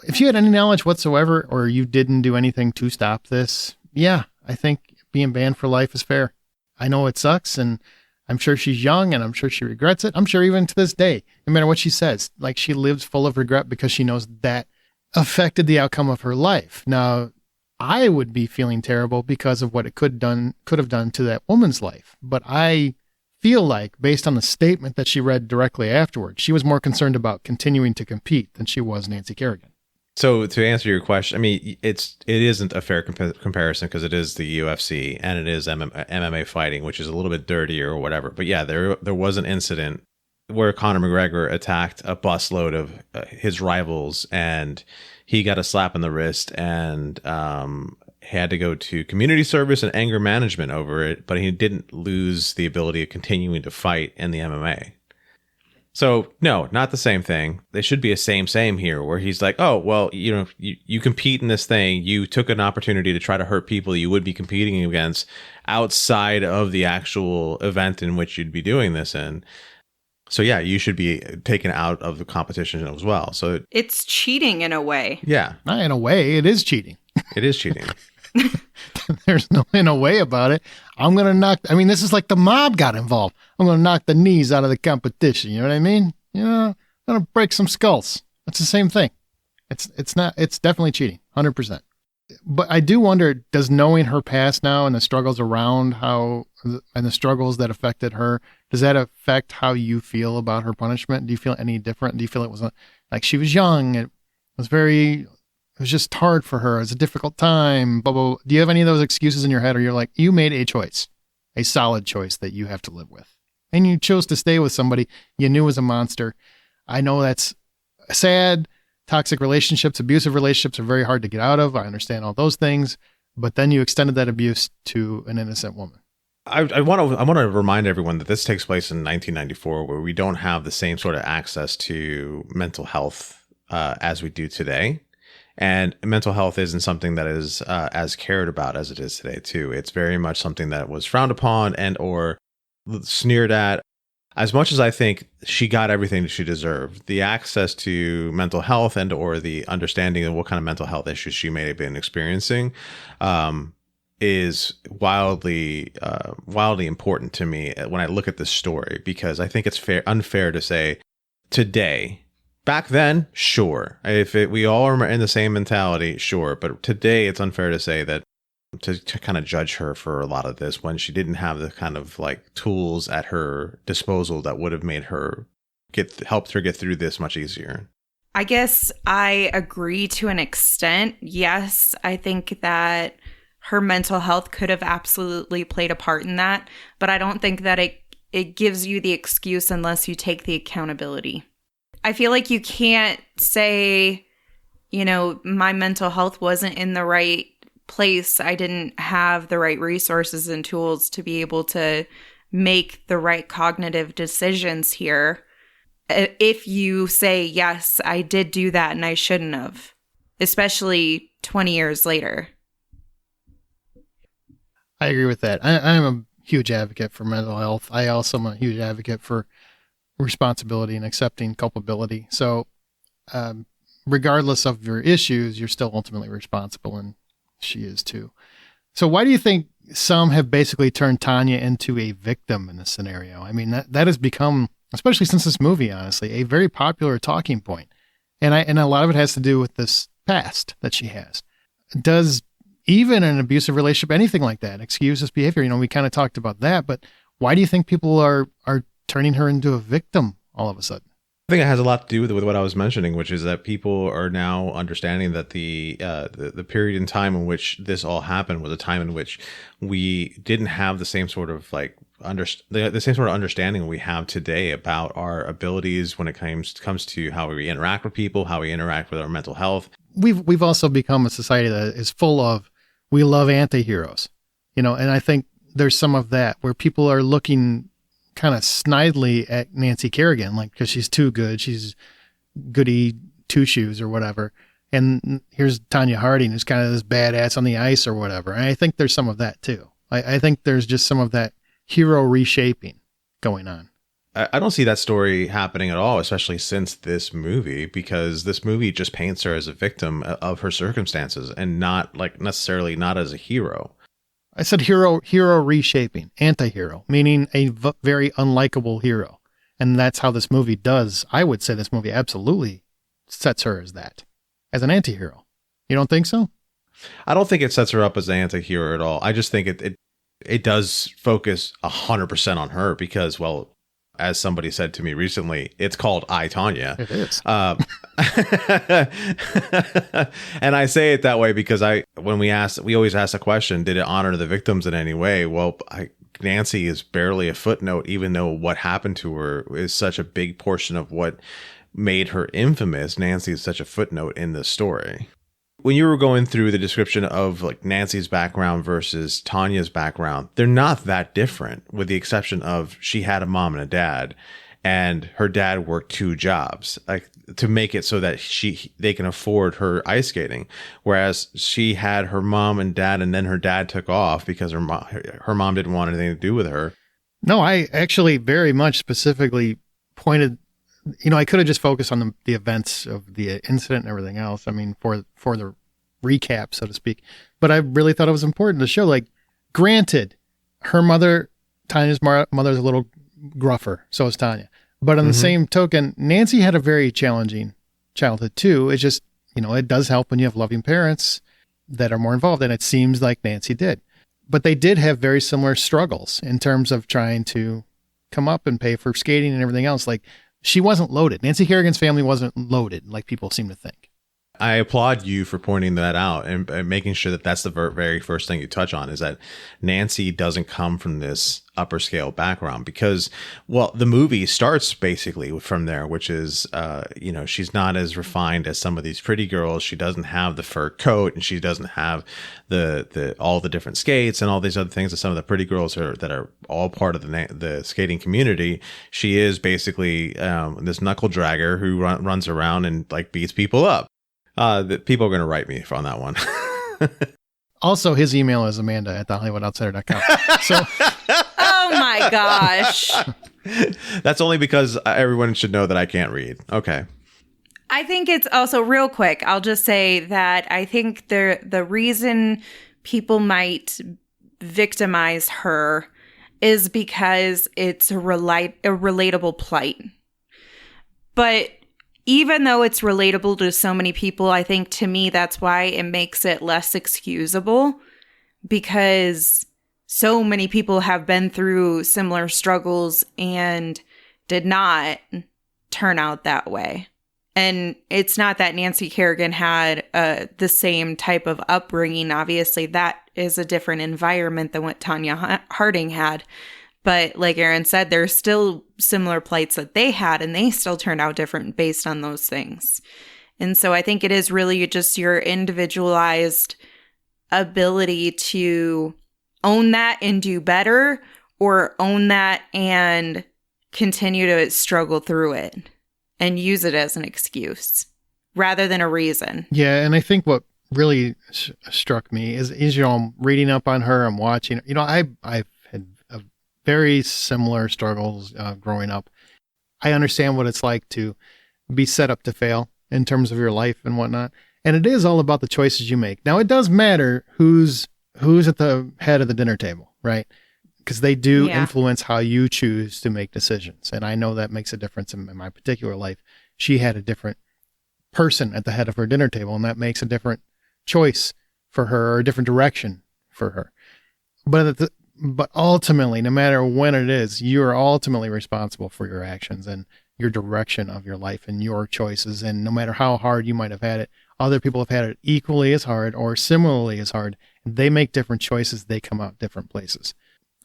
If you had any knowledge whatsoever or you didn't do anything to stop this, yeah, I think being banned for life is fair. I know it sucks, and I'm sure she's young, and I'm sure she regrets it. I'm sure even to this day, no matter what she says, like she lives full of regret because she knows that affected the outcome of her life. Now, I would be feeling terrible because of what it could have done to that woman's life. But I feel like, based on the statement that she read directly afterwards, she was more concerned about continuing to compete than she was Nancy Kerrigan. So to answer your question, I mean, it isn't a fair comparison because it is the UFC and it is MMA fighting, which is a little bit dirtier or whatever. But yeah, there was an incident where Conor McGregor attacked a busload of his rivals and he got a slap in the wrist and had to go to community service and anger management over it. But he didn't lose the ability of continuing to fight in the MMA. So, no, not the same thing. They should be a same here where he's like, oh, well, you compete in this thing. You took an opportunity to try to hurt people you would be competing against outside of the actual event in which you'd be doing this in. So, yeah, you should be taken out of the competition as well. So it's cheating in a way. Yeah. Not in a way. It is cheating. It is cheating. There's no in a way about it. I'm going to knock, this is like the mob got involved. I'm going to knock the knees out of the competition. You know what I mean? I'm going to break some skulls. It's the same thing. It's definitely cheating, 100%. But I do wonder, does knowing her past now and the struggles around and the struggles that affected her, does that affect how you feel about her punishment? Do you feel any different? Do you feel it was like she was young? It was just hard for her. It was a difficult time. Blah, blah, blah. Do you have any of those excuses in your head, or you're like, you made a choice, a solid choice that you have to live with, and you chose to stay with somebody you knew was a monster? I know that's sad. Toxic relationships, abusive relationships are very hard to get out of. I understand all those things, but then you extended that abuse to an innocent woman. I want to remind everyone that this takes place in 1994, where we don't have the same sort of access to mental health as we do today. And mental health isn't something that is as cared about as it is today, too. It's very much something that was frowned upon and or sneered at. As much as I think she got everything she deserved, the access to mental health and or the understanding of what kind of mental health issues she may have been experiencing is wildly important to me when I look at this story, because I think it's unfair to say today. Back then, sure. We all are in the same mentality, sure. But today, it's unfair to say that to kind of judge her for a lot of this when she didn't have the kind of like tools at her disposal that would have made her helped her get through this much easier. I guess I agree to an extent. Yes, I think that her mental health could have absolutely played a part in that, but I don't think that it gives you the excuse unless you take the accountability. I feel like you can't say, my mental health wasn't in the right place. I didn't have the right resources and tools to be able to make the right cognitive decisions here. If you say, yes, I did do that and I shouldn't have, especially 20 years later. I agree with that. I'm a huge advocate for mental health. I also am a huge advocate for responsibility and accepting culpability. So regardless of your issues, you're still ultimately responsible, and she is too. So why do you think some have basically turned Tonya into a victim in this scenario? I mean, that has become, especially since this movie, honestly, a very popular talking point. And a lot of it has to do with this past that she has. Does even an abusive relationship, anything like that, excuse this behavior? You know, we kind of talked about that, but why do you think people are turning her into a victim all of a sudden? I think it has a lot to do with what I was mentioning, which is that people are now understanding that the period in time in which this all happened was a time in which we didn't have the same sort of like the same sort of understanding we have today about our abilities when it comes to how we interact with people, how we interact with our mental health. We've also become a society that is full of, we love anti-heroes, you know, and I think there's some of that where people are looking kind of snidely at Nancy Kerrigan, like, because she's too good, she's goody two shoes or whatever. And here's Tonya Harding, who's kind of this badass on the ice or whatever. And I think there's some of that too. I think there's just some of that hero reshaping going on. I don't see that story happening at all, especially since this movie, because this movie just paints her as a victim of her circumstances and not like necessarily not as a hero. I said hero reshaping, anti-hero, meaning a very unlikable hero. And that's how this movie does. I would say this movie absolutely sets her as that, as an anti-hero. You don't think so? I don't think it sets her up as an anti-hero at all. I just think it does focus 100% on her because, well, as somebody said to me recently, it's called I, Tonya. It is. And I say it that way because we always ask the question, did it honor the victims in any way? Well, Nancy is barely a footnote, even though what happened to her is such a big portion of what made her infamous. Nancy is such a footnote in this story. When you were going through the description of like Nancy's background versus Tonya's background, they're not that different, with the exception of she had a mom and a dad, and her dad worked 2 jobs, like to make it so that they can afford her ice skating, whereas she had her mom and dad, and then her dad took off because her mom didn't want anything to do with her. No, I actually very much specifically pointed. You know, I could have just focused on the events of the incident and everything else. I mean, for the recap, so to speak. But I really thought it was important to show, like, granted, her mother, Tanya's mother's a little gruffer. So is Tonya. But on the same token, Nancy had a very challenging childhood too. It's just, you know, it does help when you have loving parents that are more involved. And it seems like Nancy did. But they did have very similar struggles in terms of trying to come up and pay for skating and everything else. Like, she wasn't loaded. Nancy Kerrigan's family wasn't loaded like people seem to think. I applaud you for pointing that out and making sure that that's the very first thing you touch on, is that Nancy doesn't come from this upper scale background, because, well, the movie starts basically from there, which is, you know, she's not as refined as some of these pretty girls. She doesn't have the fur coat, and she doesn't have the all the different skates and all these other things that some of the pretty girls that are all part of the skating community. She is basically this knuckle dragger who runs around and like beats people up. That people are going to write me on that one. Also, his email is amanda@thehollywoodoutsiders.com. So, oh my gosh. That's only because everyone should know that I can't read. Okay. I think it's also real quick. I'll just say that I think the reason people might victimize her is because it's a relatable plight. But even though it's relatable to so many people, I think to me, that's why it makes it less excusable, because so many people have been through similar struggles and did not turn out that way. And it's not that Nancy Kerrigan had the same type of upbringing. Obviously, that is a different environment than what Tonya Harding had. But like Aaron said, there's still similar plights that they had, and they still turned out different based on those things. And so I think it is really just your individualized ability to own that and do better, or own that and continue to struggle through it and use it as an excuse rather than a reason. Yeah, and I think what really struck me is, you know, I'm reading up on her, I'm watching, you know, I've had very similar struggles growing up. I understand what it's like to be set up to fail in terms of your life and whatnot. And it is all about the choices you make. Now, it does matter who's at the head of the dinner table, right? Because they do influence how you choose to make decisions. And I know that makes a difference in my particular life. She had a different person at the head of her dinner table, and that makes a different choice for her, or a different direction for her. But ultimately, no matter when it is, you're ultimately responsible for your actions and your direction of your life and your choices. And no matter how hard you might have had it, other people have had it equally as hard or similarly as hard. They make different choices. They come out different places.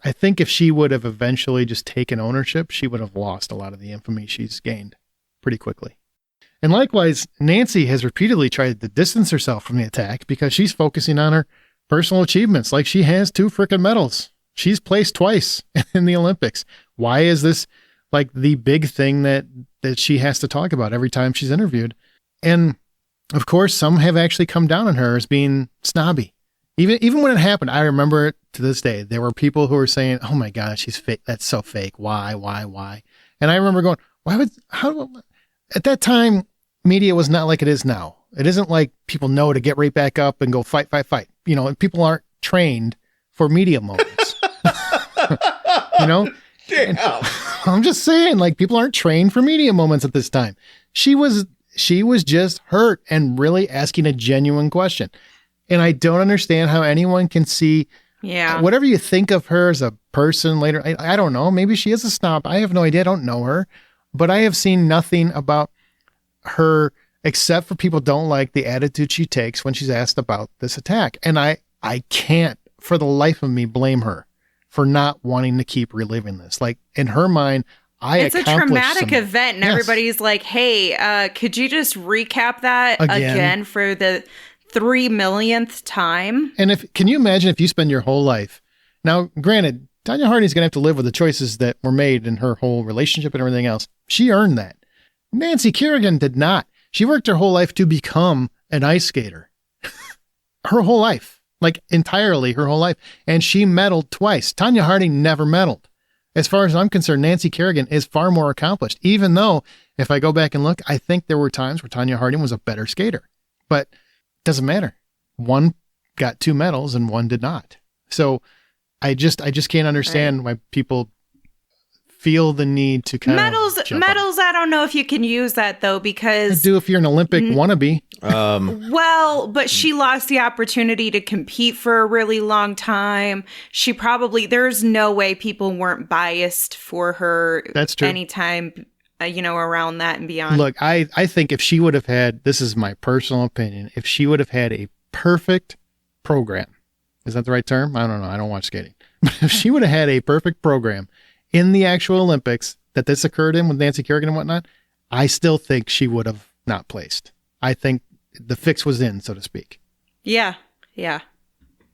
I think if she would have eventually just taken ownership, she would have lost a lot of the infamy she's gained pretty quickly. And likewise, Nancy has repeatedly tried to distance herself from the attack because she's focusing on her personal achievements. Like, she has 2 frickin' medals. She's placed twice in the Olympics. Why is this like the big thing that she has to talk about every time she's interviewed? And of course, some have actually come down on her as being snobby. Even when it happened, I remember it to this day. There were people who were saying, "Oh my gosh, she's fake. That's so fake. Why? And I remember going, at that time, media was not like it is now. It isn't like people know to get right back up and go fight. You know, people aren't trained for media moments. You know? Damn. I'm just saying, like, people aren't trained for media moments at this time. She was just hurt and really asking a genuine question. And I don't understand how anyone can see whatever you think of her as a person later. I don't know. Maybe she is a snob. I have no idea. I don't know her. But I have seen nothing about her except for people don't like the attitude she takes when she's asked about this attack. And I can't for the life of me blame her for not wanting to keep reliving this. Like, in her mind, it's a traumatic event, and everybody's like, hey, could you just recap that again for the 3 millionth time? And can you imagine if you spend your whole life, now granted, Tonya Harding's going to have to live with the choices that were made in her whole relationship and everything else. She earned that. Nancy Kerrigan did not. She worked her whole life to become an ice skater. Her whole life, like entirely her whole life. And she medaled twice. Tonya Harding never medaled. As far as I'm concerned, Nancy Kerrigan is far more accomplished, even though if I go back and look, I think there were times where Tonya Harding was a better skater, but it doesn't matter. One got 2 medals and one did not. So I just can't understand why people feel the need to kind of medals. I don't know if you can use that though, because I do if you're an Olympic wannabe. Well, but she lost the opportunity to compete for a really long time. There's no way people weren't biased for her. That's true. Anytime, around that and beyond. Look, I think if she would have had, this is my personal opinion, if she would have had a perfect program, is that the right term? I don't know. I don't watch skating. But if she would have had a perfect program in the actual Olympics that this occurred in with Nancy Kerrigan and whatnot, I still think she would have not placed. I think the fix was in, so to speak. Yeah. It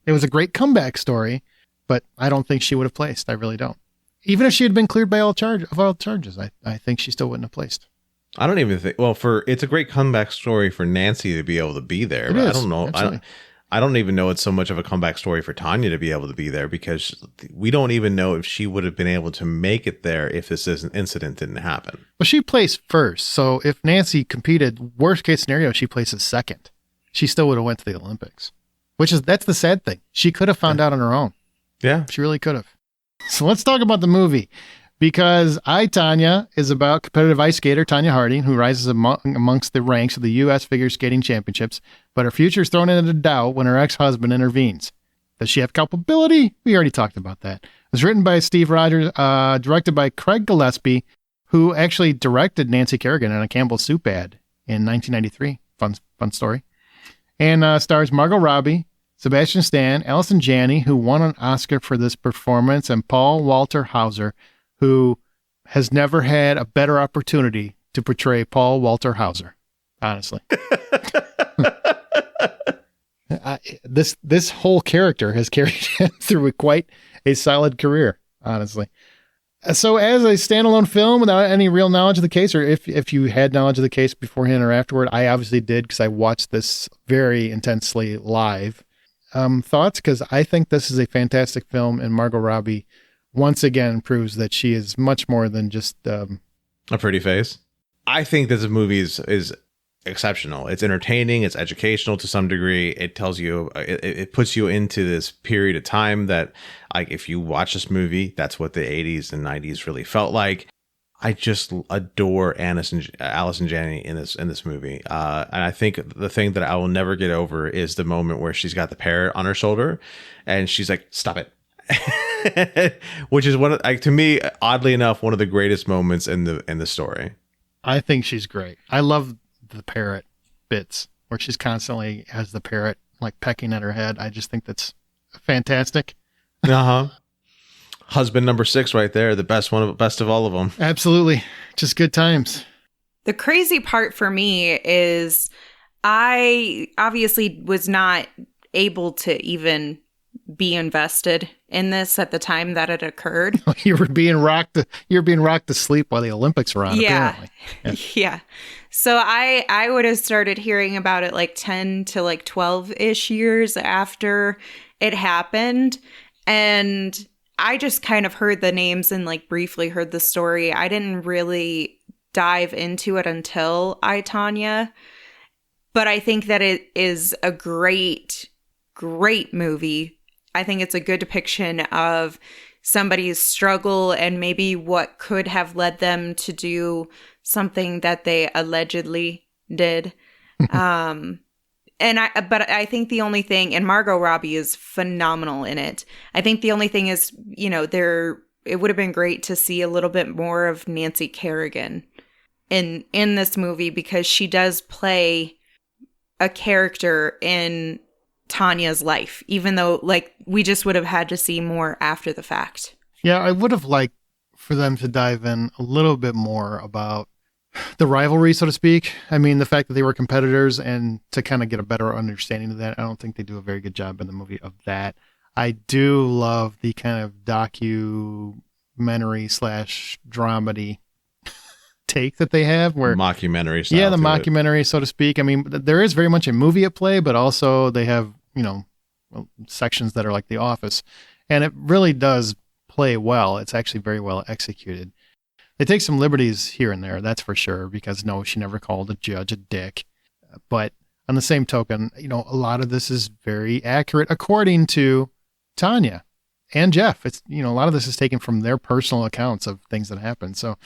was a great comeback story, but I don't think she would have placed. I really don't. Even if she had been cleared by all charges, I think she still wouldn't have placed. I don't even think, it's a great comeback story for Nancy to be able to be there. It but is, I don't know. absolutely. I don't even know it's so much of a comeback story for Tonya to be able to be there, because we don't even know if she would have been able to make it there if this incident didn't happen. Well, she placed first. So if Nancy competed, worst case scenario, she places second. She still would have went to the Olympics, that's the sad thing. She could have found out on her own. Yeah. She really could have. So let's talk about the movie, because Tonya is about competitive ice skater Tonya Harding, who rises amongst the ranks of the U.S. Figure Skating Championships, but her future is thrown into doubt when her ex-husband intervenes. Does she have culpability? We already talked about that. It was written by Steve Rogers, directed by Craig Gillespie, who actually directed Nancy Kerrigan in a Campbell soup ad in 1993. Fun story. And stars Margot Robbie, Sebastian Stan, Allison Janney, who won an Oscar for this performance, and Paul Walter Hauser, who has never had a better opportunity to portray Paul Walter Hauser, honestly. This whole character has carried him through quite a solid career, honestly. So as a standalone film without any real knowledge of the case, or if you had knowledge of the case beforehand or afterward, I obviously did because I watched this very intensely live. Thoughts? Because I think this is a fantastic film, and Margot Robbie once again proves that she is much more than just A Pretty Face. I think this movie is exceptional. It's entertaining. It's educational to some degree. It tells you, it puts you into this period of time that, like, if you watch this movie, that's what the 80s and 90s really felt like. I just adore Allison Janney in this movie. And I think the thing that I will never get over is the moment where she's got the parrot on her shoulder and she's like, stop it. Which is to me, oddly enough, one of the greatest moments in the story. I think she's great. I love the parrot bits where she's constantly has the parrot like pecking at her head. I just think that's fantastic. Uh-huh. Husband number 6 right there, the best of all of them. Absolutely. Just good times. The crazy part for me is I obviously was not able to even be invested in this at the time that it occurred. You were being rocked to sleep while the Olympics were on, apparently. Yeah. So I would have started hearing about it like 10 to like 12-ish years after it happened. And I just kind of heard the names and like briefly heard the story. I didn't really dive into it until Tonya. But I think that it is a great, great movie. I think it's a good depiction of somebody's struggle and maybe what could have led them to do something that they allegedly did. But I think the only thing, and Margot Robbie is phenomenal in it. I think the only thing is, it would have been great to see a little bit more of Nancy Kerrigan in this movie, because she does play a character in Tanya's life, even though like we just would have had to see more after the fact. Yeah, I would have liked for them to dive in a little bit more about the rivalry, so to speak. I mean, the fact that they were competitors, and to kind of get a better understanding of that. I don't think they do a very good job in the movie of that. I do love the kind of documentary / dramedy take that they have, where mockumentary style. Yeah, the mockumentary, so to speak. I mean, there is very much a movie at play, but also they have, sections that are like The Office, and it really does play well. It's actually very well executed. They take some liberties here and there, that's for sure, because no, she never called a judge a dick. But on the same token, a lot of this is very accurate according to Tonya and Jeff. It's, a lot of this is taken from their personal accounts of things that happened. So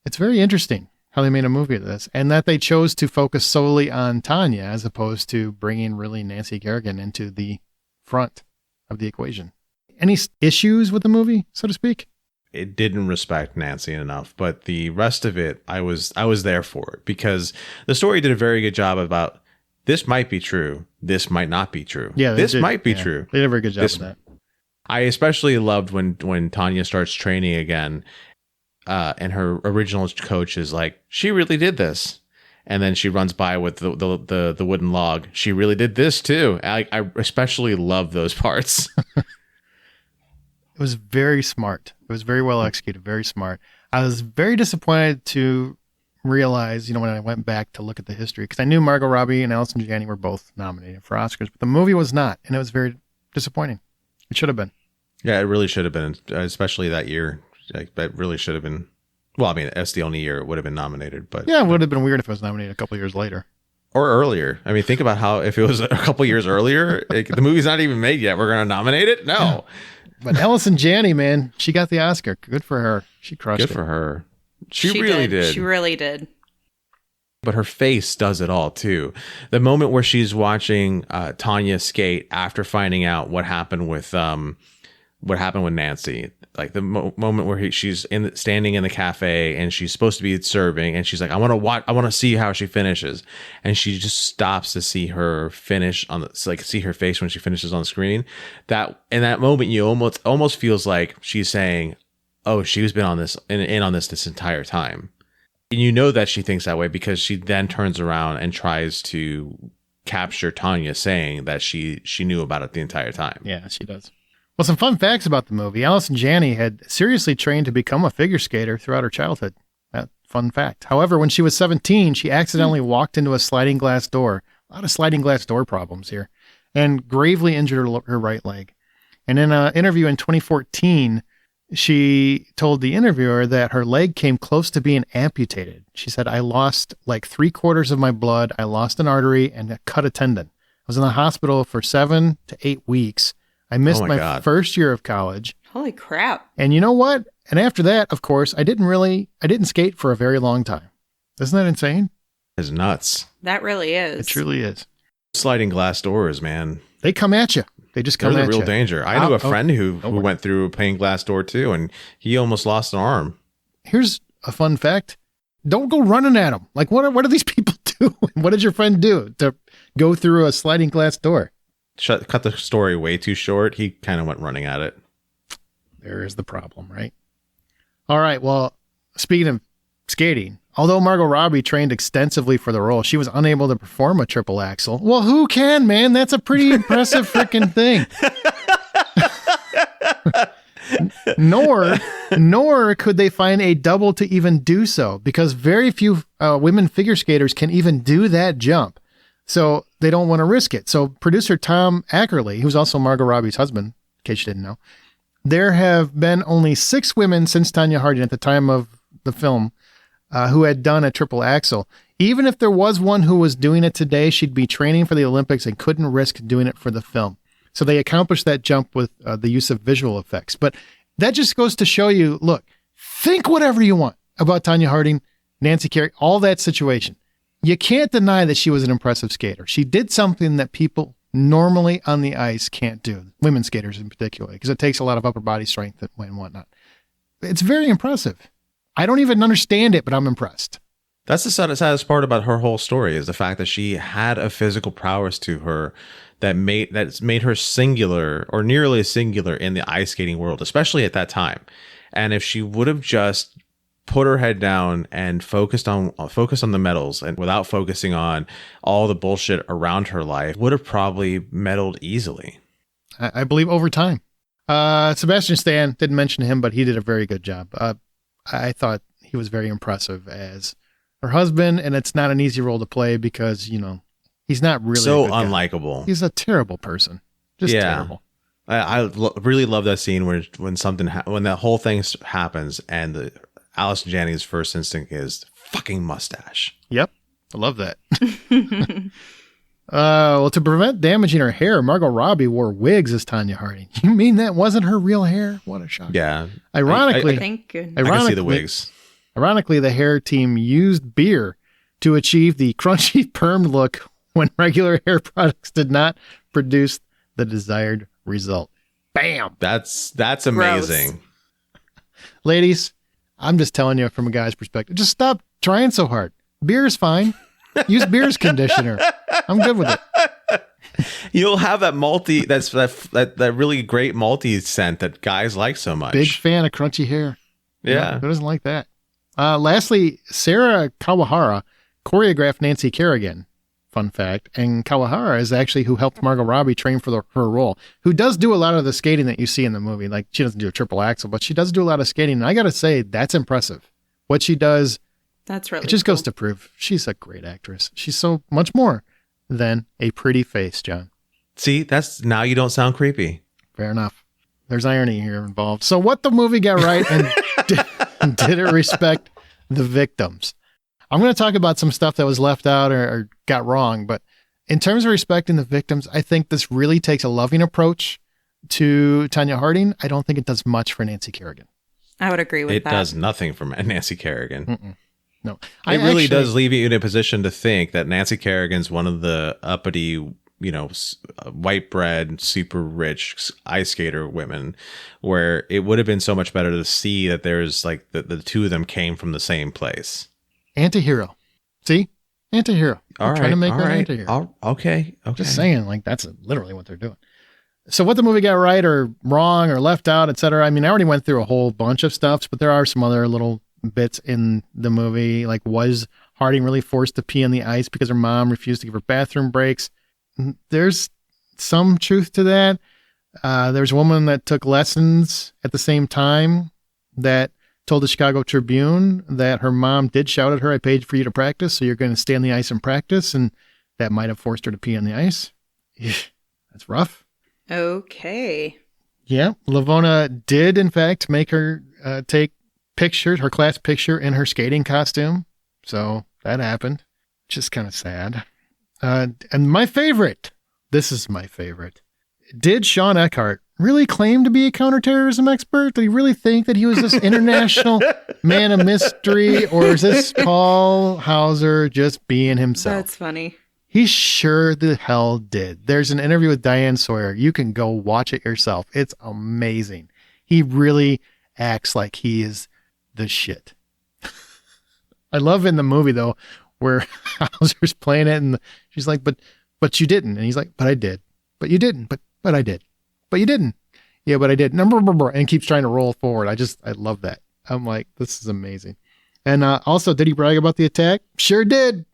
it's very interesting how they made a movie of this, and that they chose to focus solely on Tonya as opposed to bringing really Nancy Kerrigan into the front of the equation. Any issues with the movie, so to speak? It didn't respect Nancy enough, but the rest of it, I was there for it, because the story did a very good job about this might be true, this might not be true. Yeah, this might be true. They did a very good job of that. I especially loved when Tonya starts training again, and her original coach is like, she really did this. And then she runs by with the wooden log. She really did this too. I especially love those parts. It was very smart. It was very well executed, very smart. I was very disappointed to realize, when I went back to look at the history, because I knew Margot Robbie and Allison Janney were both nominated for Oscars, but the movie was not, and it was very disappointing. It should have been. Yeah, it really should have been, especially that year. Like, that really should have been. Well, I mean, that's the only year it would have been nominated. But yeah, it would have been weird if it was nominated a couple years later. Or earlier. I mean, think about how, if it was a couple years earlier, the movie's not even made yet. We're going to nominate it? No. Yeah. But Allison Janney, man, she got the Oscar. Good for her. She crushed it. Good for her. She really did. She really did. But her face does it all, too. The moment where she's watching Tonya skate after finding out what happened with Nancy, like the moment where she's standing in the cafe and she's supposed to be serving, and she's like, I want to see how she finishes, and she just stops to see her finish see her face when she finishes on the screen. That in that moment, you almost feels like she's saying, oh, she's been on this in on this entire time. And that she thinks that way, because she then turns around and tries to capture Tonya saying that she knew about it the entire time. Yeah, she does. Well, some fun facts about the movie. Allison Janney had seriously trained to become a figure skater throughout her childhood. That fun fact. However, when she was 17, she accidentally walked into a sliding glass door. A lot of sliding glass door problems here. And gravely injured her right leg. And in an interview in 2014, she told the interviewer that her leg came close to being amputated. She said, I lost like 3/4 of my blood. I lost an artery and cut a tendon. I was in the hospital for 7 to 8 weeks. I missed my first year of college. Holy crap. And you know what? And after that, of course, I didn't skate for a very long time. Isn't that insane? It's nuts. That really is. It truly is. Sliding glass doors, man. They come at you. They just come at you. There's a real danger. I knew a friend who went through a pane glass door too, and he almost lost an arm. Here's a fun fact. Don't go running at them. Like, what do these people do? What did your friend do to go through a sliding glass door? Cut the story way too short. He kind of went running at it. There is the problem, right? All right. Well, speaking of skating, although Margot Robbie trained extensively for the role, she was unable to perform a triple axel. Well, who can, man? That's a pretty impressive freaking thing. Nor could they find a double to even do so, because very few women figure skaters can even do that jump. So they don't want to risk it. So producer Tom Ackerley, who's also Margot Robbie's husband, in case you didn't know, there have been only 6 women since Tonya Harding at the time of the film who had done a triple axel. Even if there was one who was doing it today, she'd be training for the Olympics and couldn't risk doing it for the film. So they accomplished that jump with the use of visual effects. But that just goes to show you, look, think whatever you want about Tonya Harding, Nancy Kerrigan, all that situation. You can't deny that she was an impressive skater. She did something that people normally on the ice can't do, women skaters in particular, because it takes a lot of upper body strength and whatnot. It's very impressive. I don't even understand it, but I'm impressed. That's the saddest part about her whole story, is the fact that she had a physical prowess to her that's made her singular, or nearly singular, in the ice skating world, especially at that time. And if she would have just put her head down and focused on the medals, and without focusing on all the bullshit around her life, would have probably medaled easily. I believe over time. Sebastian Stan, didn't mention him, but he did a very good job. I thought he was very impressive as her husband, and it's not an easy role to play because, he's not really so unlikable. He's a terrible person. Just terrible. I really love that scene when when that whole thing happens, and Allison Janney's first instinct is fucking mustache. Yep. I love that. Well, to prevent damaging her hair, Margot Robbie wore wigs as Tonya Harding. You mean that wasn't her real hair? What a shock. Yeah. Ironically, I can see the wigs. Ironically, the hair team used beer to achieve the crunchy perm look when regular hair products did not produce the desired result. Bam! That's amazing. Gross. Ladies, I'm just telling you from a guy's perspective, just stop trying so hard. Beer is fine. Use beer as conditioner. I'm good with it. You'll have that malty, that really great malty scent that guys like so much. Big fan of crunchy hair. Yeah. Who doesn't like that? Lastly, Sarah Kawahara choreographed Nancy Kerrigan. Fun fact. And Kawahara is actually who helped Margot Robbie train for her role, who does do a lot of the skating that you see in the movie. Like, she doesn't do a triple axel, but she does do a lot of skating. And I got to say, that's impressive. What she does, that's really it just cool. goes to prove she's a great actress. She's so much more than a pretty face, John. See, now you don't sound creepy. Fair enough. There's irony here involved. So what the movie got right and did it respect the victims? I'm going to talk about some stuff that was left out or got wrong, but in terms of respecting the victims, I think this really takes a loving approach to Tonya Harding. I don't think it does much for Nancy Kerrigan. I would agree with that. It does nothing for Nancy Kerrigan. Mm-mm. No. It really does leave you in a position to think that Nancy Kerrigan's one of the uppity, white bread, super rich ice skater women, where it would have been so much better to see that there's like the two of them came from the same place. Antihero. See? Antihero. Trying to make her an antihero. Okay. Just saying, like, that's literally what they're doing. So what the movie got right or wrong or left out, etc. I mean, I already went through a whole bunch of stuff, but there are some other little bits in the movie. Like, was Harding really forced to pee on the ice because her mom refused to give her bathroom breaks? There's some truth to that. There's a woman that took lessons at the same time that told the Chicago Tribune that her mom did shout at her, "I paid for you to practice, so you're going to stay on the ice and practice," and that might have forced her to pee on the ice. That's rough. Okay. Yeah, Lavona did, in fact, make her take pictures, her class picture in her skating costume. So that happened, which is kind of sad. And my favorite, this is my favorite. Did Sean Eckhart really claim to be a counterterrorism expert? Did he really think that he was this international man of mystery? Or is this Paul Hauser just being himself? That's funny. He sure the hell did. There's an interview with Diane Sawyer. You can go watch it yourself. It's amazing. He really acts like he is the shit. I love in the movie, though, where Hauser's playing it and she's like, but you didn't. And he's like, but I did. But you didn't. But I did. But you didn't. Yeah, but I did. And keeps trying to roll forward. I love that. I'm like, this is amazing. And also, did he brag about the attack? Sure did.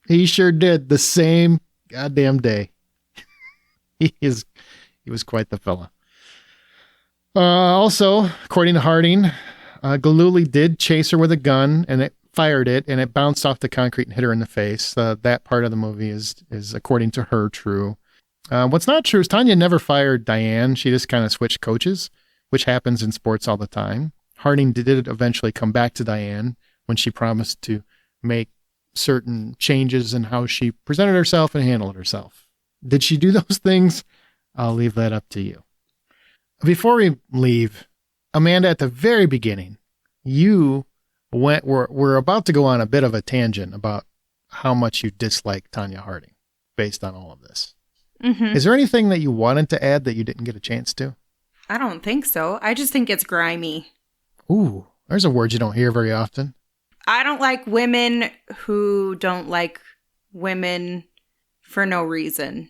He sure did. The same goddamn day. He was quite the fella. Also, according to Harding, Gillooly did chase her with a gun and it fired it and it bounced off the concrete and hit her in the face. That part of the movie is according to her, true. What's not true is Tonya never fired Diane. She just kind of switched coaches, which happens in sports all the time. Harding did eventually come back to Diane when she promised to make certain changes in how she presented herself and handled herself. Did she do those things? I'll leave that up to you. Before we leave, Amanda, at the very beginning, you were about to go on a bit of a tangent about how much you dislike Tonya Harding based on all of this. Mm-hmm. Is there anything that you wanted to add that you didn't get a chance to? I don't think so. I just think it's grimy. Ooh, there's a word you don't hear very often. I don't like women who don't like women for no reason.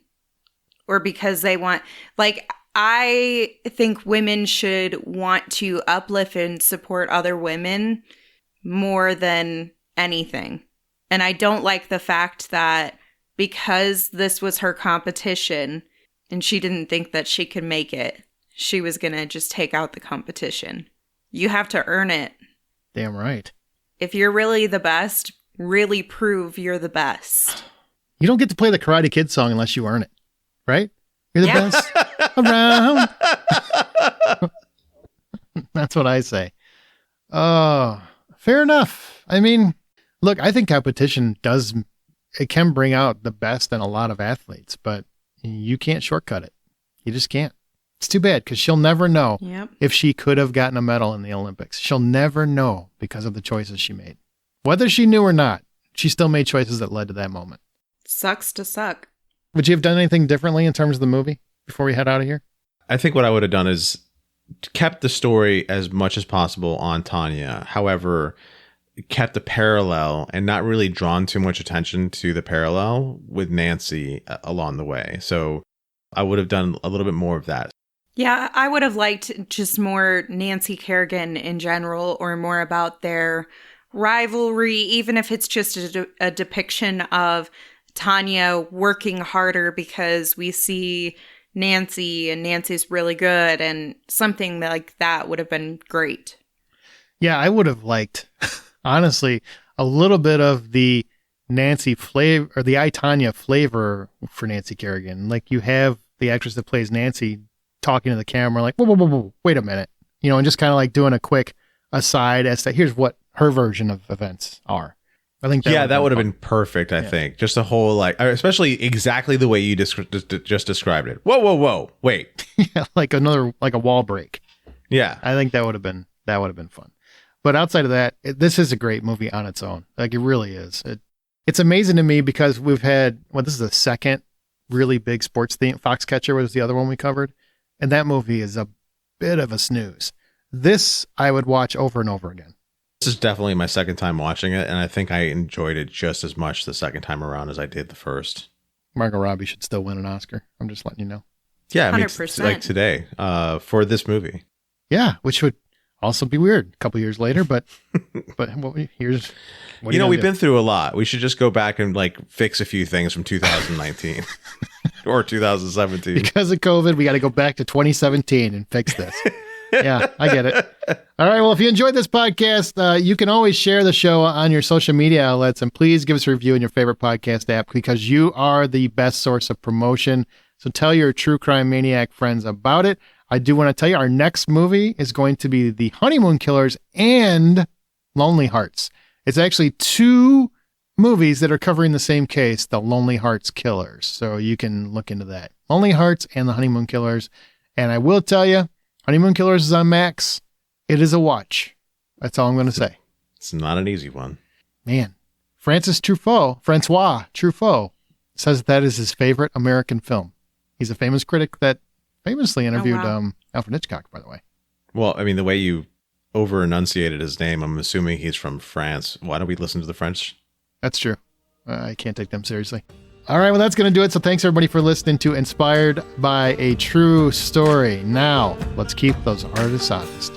Or because they want, like, I think women should want to uplift and support other women more than anything. And I don't like the fact that because this was her competition and she didn't think that she could make it, she was going to just take out the competition. You have to earn it. Damn right. If you're really the best, really prove you're the best. You don't get to play the Karate Kid song unless you earn it, right? You're the best around. That's what I say. Oh, fair enough. I mean, look, I think competition it can bring out the best in a lot of athletes, but you can't shortcut it. You just can't. It's too bad because she'll never know if she could have gotten a medal in the Olympics. She'll never know because of the choices she made. Whether she knew or not, she still made choices that led to that moment. Sucks to suck. Would you have done anything differently in terms of the movie before we head out of here? I think what I would have done is kept the story as much as possible on Tonya. However, kept a parallel and not really drawn too much attention to the parallel with Nancy along the way. So I would have done a little bit more of that. Yeah, I would have liked just more Nancy Kerrigan in general, or more about their rivalry, even if it's just a depiction of Tonya working harder because we see Nancy and Nancy's really good, and something like that would have been great. Yeah, I would have liked, honestly, a little bit of the Nancy flavor, or the I, Tonya flavor for Nancy Kerrigan. Like, you have the actress that plays Nancy talking to the camera like, whoa, wait a minute. And just kind of like doing a quick aside as to here's what her version of events are. I think that would have been perfect. I think just a whole, like, especially exactly the way you just described it. Whoa, wait. Yeah, like a wall break. Yeah. I think that would have been fun. But outside of that, this is a great movie on its own. Like, it really is. It's amazing to me because we've had, this is the second really big sports theme. Foxcatcher was the other one we covered. And that movie is a bit of a snooze. This I would watch over and over again. This is definitely my second time watching it, and I think I enjoyed it just as much the second time around as I did the first. Margot Robbie should still win an Oscar. I'm just letting you know. Yeah, I mean, 100%. like today, for this movie. Yeah, which would also be weird a couple years later, but here's what we've been through a lot. We should just go back and like fix a few things from 2019 or 2017. Because of COVID, we got to go back to 2017 and fix this. Yeah, I get it. All right. Well, if you enjoyed this podcast, you can always share the show on your social media outlets, and please give us a review in your favorite podcast app because you are the best source of promotion. So tell your true crime maniac friends about it. I do want to tell you our next movie is going to be The Honeymoon Killers and Lonely Hearts. It's actually two movies that are covering the same case, the Lonely Hearts Killers. So you can look into that. Lonely Hearts and the Honeymoon Killers. And I will tell you, Honeymoon Killers is on Max. It is a watch. That's all I'm going to say. It's not an easy one. Man, Francois Truffaut says that is his favorite American film. He's a famous critic that famously interviewed Alfred Hitchcock, by the way. Well, I mean, the way you over-enunciated his name, I'm assuming he's from France. Why don't we listen to the French? That's true. I can't take them seriously. All right, well, that's going to do it. So thanks, everybody, for listening to Inspired by a True Story. Now, let's keep those artists honest.